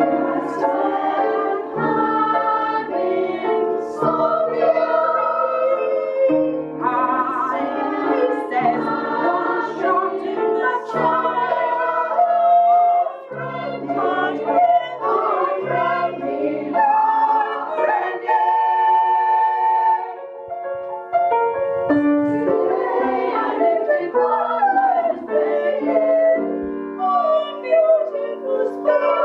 As when having so weary, I says one shot in the child, friend I with my friend below, friend today I lifted forward faith, oh beautiful spirit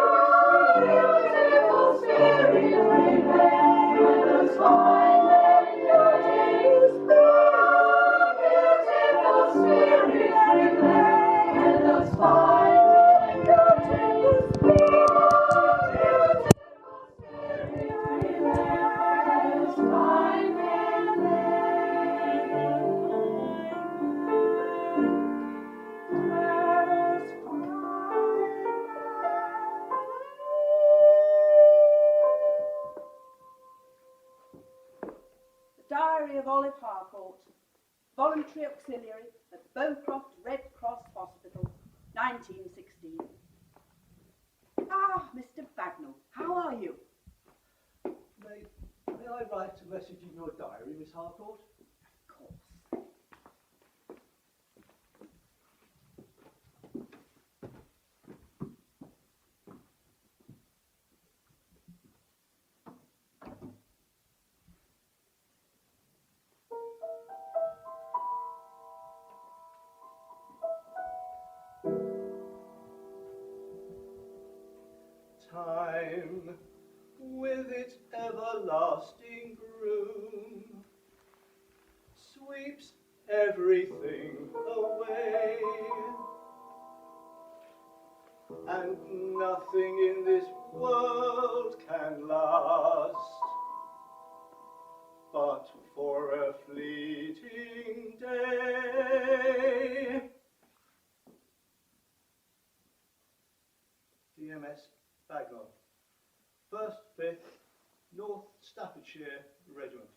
remain, let us find that beautiful spirit remain, let us find that beautiful spirit remain, let us find Diary of Olive Harcourt, Voluntary Auxiliary at Bowcroft Red Cross Hospital, 1916. Ah, Mr. Bagnall, how are you? May I write a message in your diary, Miss Harcourt? Of course. Time, with its everlasting broom, sweeps everything away, and nothing in this world can last but for a fleeting day. DMS Bagnall, 1st, 5th, North Staffordshire Regiment.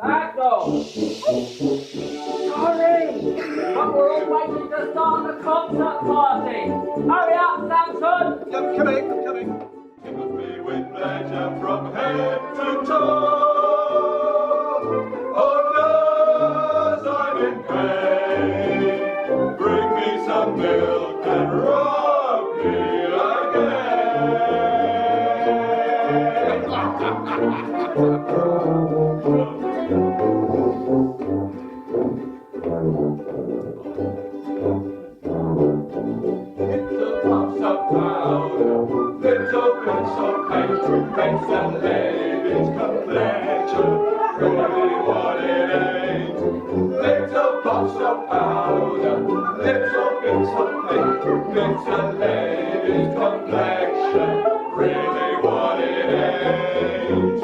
Bagnall! Sorry! But we're all waiting to start the concert party! Hurry up, Samson! Coming. It must be with pleasure from head to toe. Oh, nurse, I'm in pain. Bring me some milk and rub me Little puffs of powder, little bits of paint, makes the lady's complexion really what it ain't. Little puffs of powder, little bits of paint, makes the lady's complexion really what it ain't.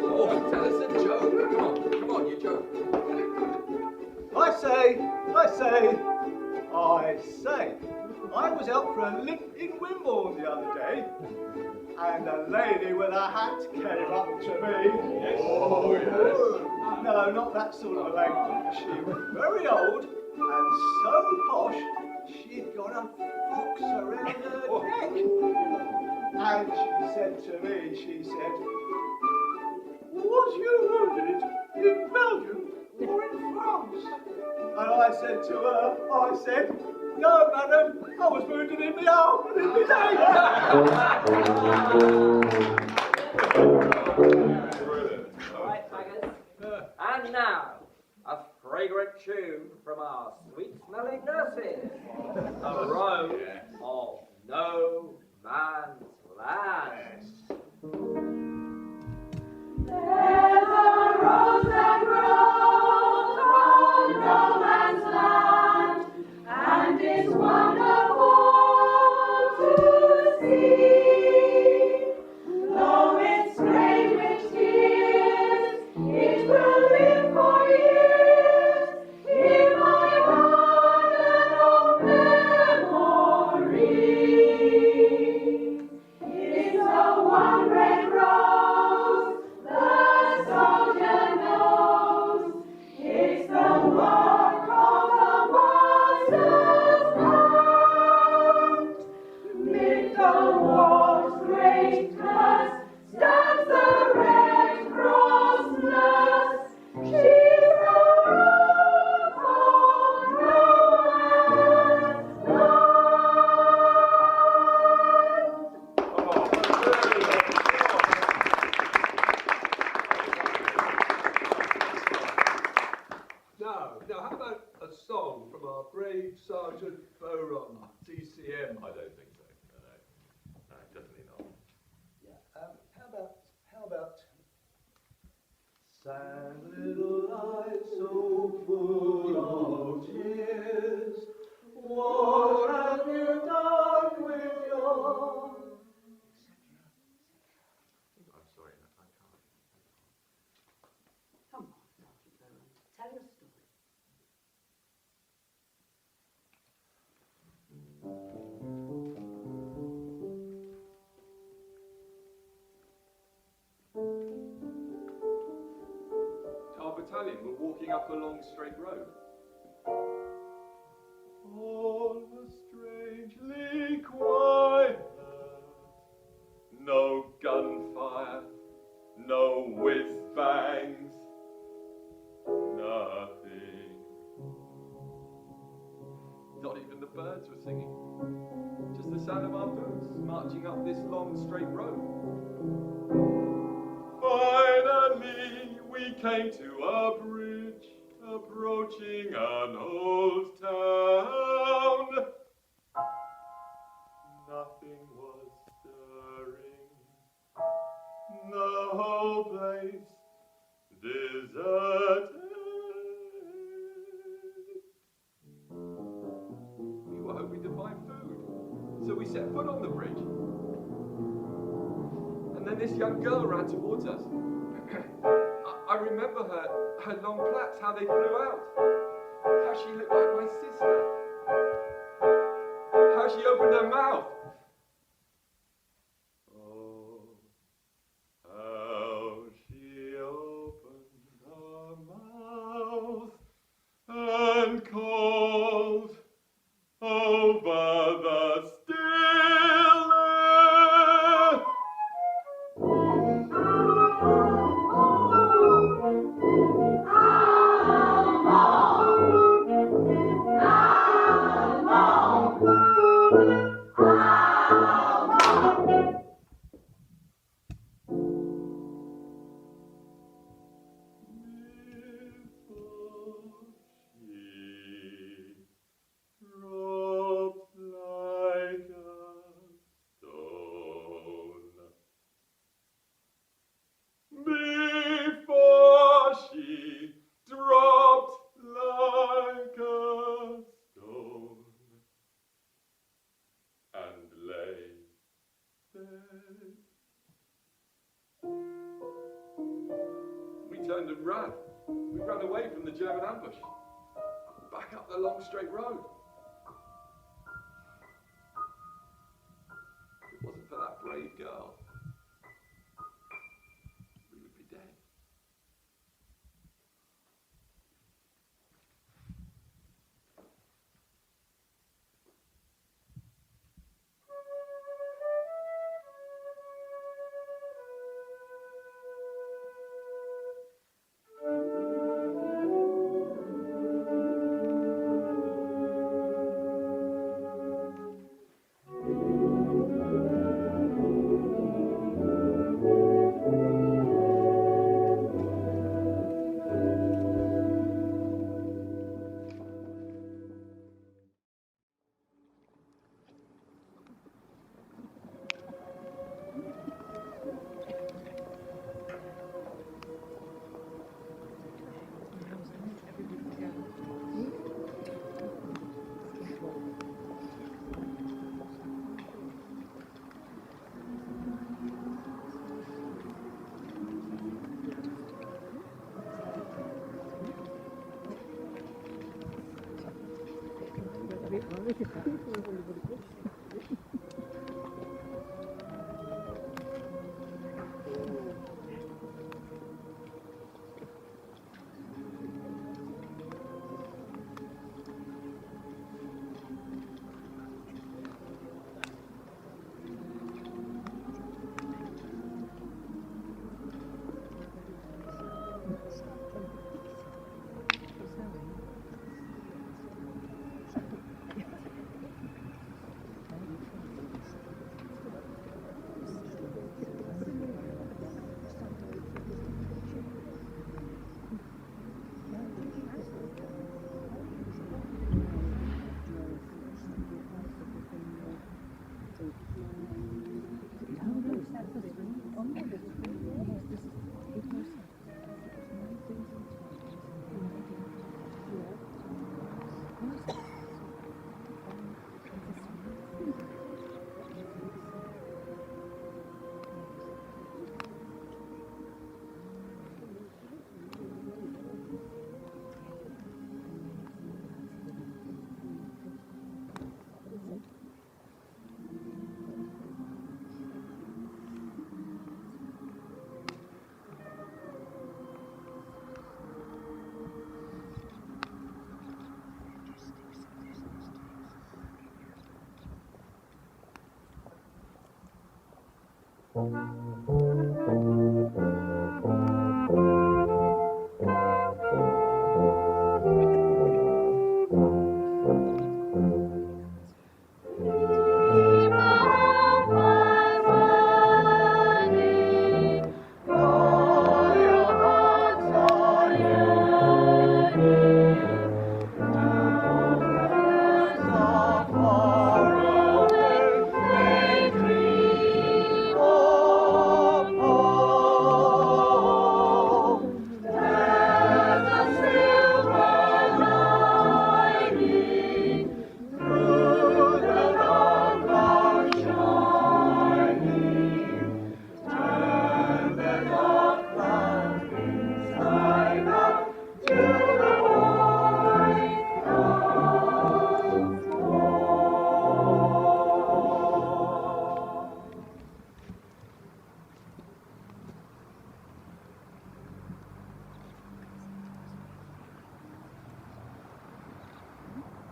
Oh, tell us a joke. Come on, you joke. I say, I was out for a limp in Wimborne the other day, and a lady with a hat came up to me. Yes. Oh, yes. No, not that sort of a lady. She was very old and so posh, she'd got a fox around her neck. And she said to me, she said, "Was you wounded in Belgium or in France?" And I said to her, "No, madam, I was wounded in the arm and in the leg." Right, faggots. And now, a fragrant tune from our sweet-smelling nurses. A road of no man's land. There's a rose that grows on no man's land, and it's wonderful to see. Though it's sprayed with tears, it will live for years in my garden of memory. It's a one red rose, the brave Sergeant Boron, TCM. I don't think so. No, definitely not. Yeah. How about sad little eyes so full of tears, what have you done with your... I'm sorry, I can't. Come on, Sergeant Bowen, tell your story. Our battalion were walking up a long straight road. All was strangely quiet. No gunfire, no whiz-bangs, nothing. Not even the birds were singing. Just the sound of our boots marching up this long straight road. Finally, we came to a bridge approaching an old town. Nothing was stirring. The whole place deserted. We were hoping to find food, so we set foot on the bridge. And then this young girl ran towards us. I remember her long plaits, how they flew out, how she looked like my sister, how she opened her mouth. Oh, how she opened her mouth and called over the still air. Dropped like a stone. Before she dropped like a stone and lay dead. We turned and ran. We ran away from the German ambush. Back up the long straight road. If it wasn't for that brave girl, we would be dead.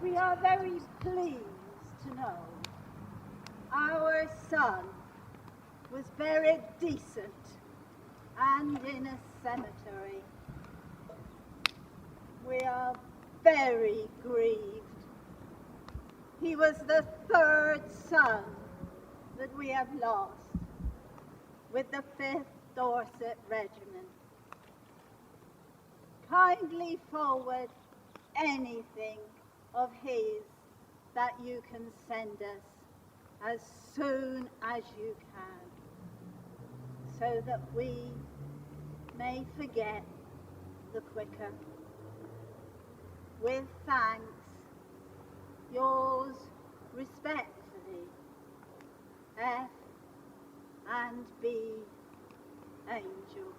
We are very pleased to know our son was buried decent and in a cemetery. We are very grieved. He was the third son that we have lost with the 5th Dorset Regiment. Kindly forward anything of his that you can send us as soon as you can, so that we may forget the quicker. With thanks, yours respectfully, F and B Angel.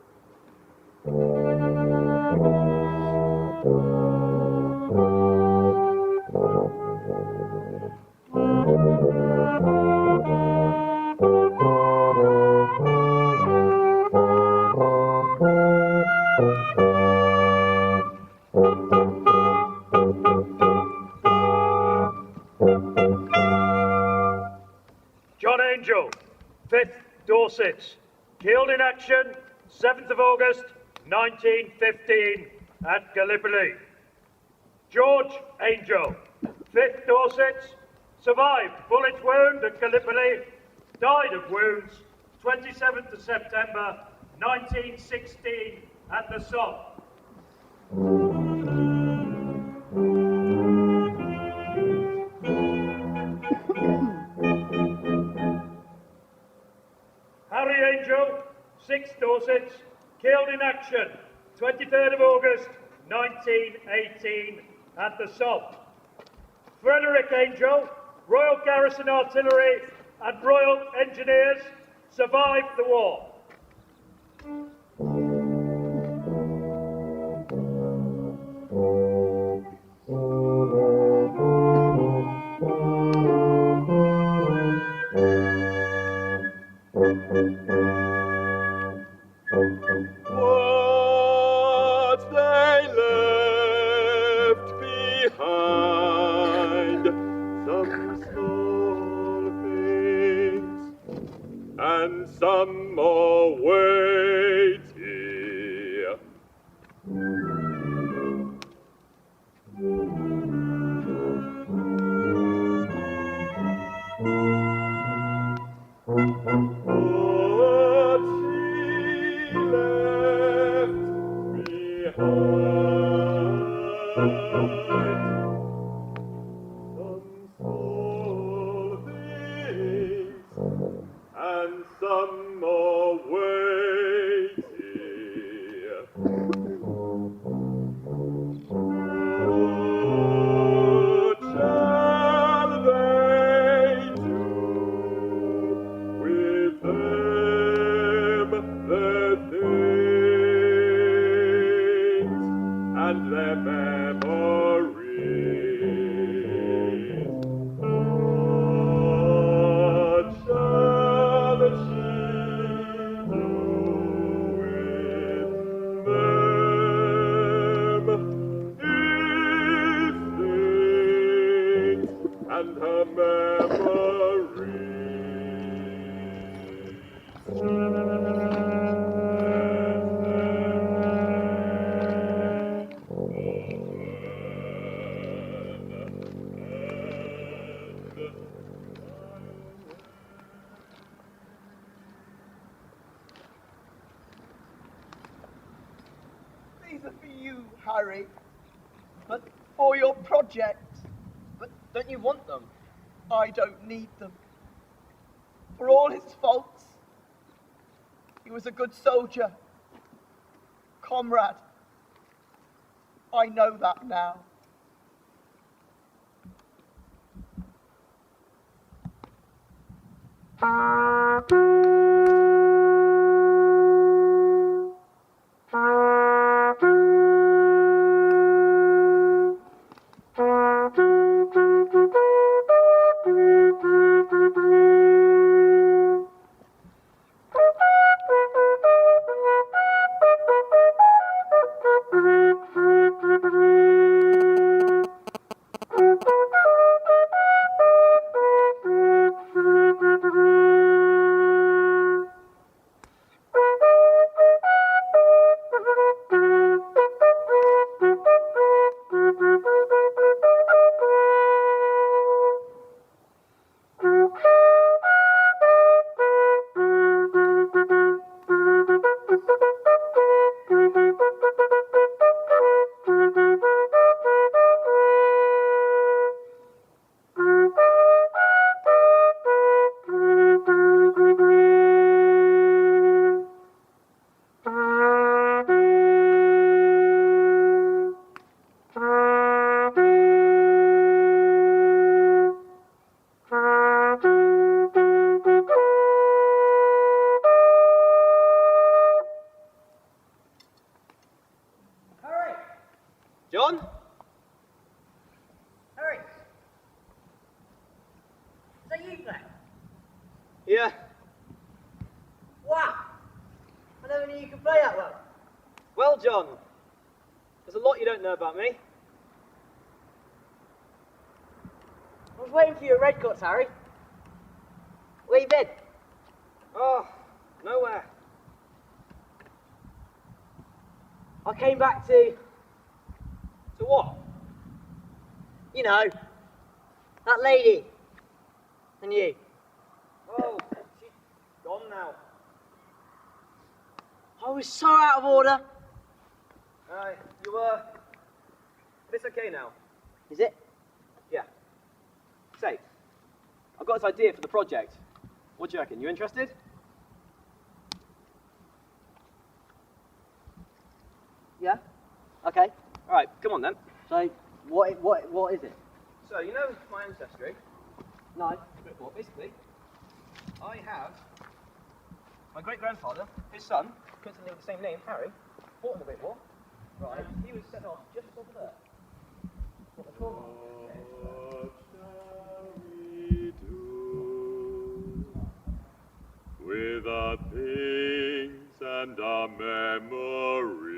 John Angel, 5th Dorset, killed in action 7th of August 1915 at Gallipoli. George Angel, 5th Dorset, survived bullet wound at Gallipoli, died of wounds 27th of September 1916 at the Somme. Harry Angel, 6th Dorset, killed in action 23rd of August 1918 at the Somme. Frederick Angel, Royal Garrison Artillery and Royal Engineers, survived the war. What they left behind, some small things, and some more weighty. What she left behind, some small things, and some more weighty. What shall they do with them, the things and their memories? What shall she do with them, these things and her memories? too, Harry. But for your project. But don't you want them? I don't need them. For all his faults, he was a good soldier. Comrade. I know that now. John? Harry? Is that you playing? Yeah. Wow! I never knew you could play that well. Well, John, there's a lot you don't know about me. I was waiting for you at Redcoats, Harry. Where you been? Oh, nowhere. I came back to what? You know, that lady. And you. Oh, she's gone now. I was so out of order. You were. But it's okay now. Is it? Yeah. Say, I've got this idea for the project. What do you reckon? You interested? Yeah? Okay. All right, come on then. So, what is it? So, you know my ancestry? No. Well, basically, I have my great-grandfather, his son, coincidentally with the same name, Harry, fought in the Great War. Right. He was set off just over there. What they call What shall we do with our things and our memories?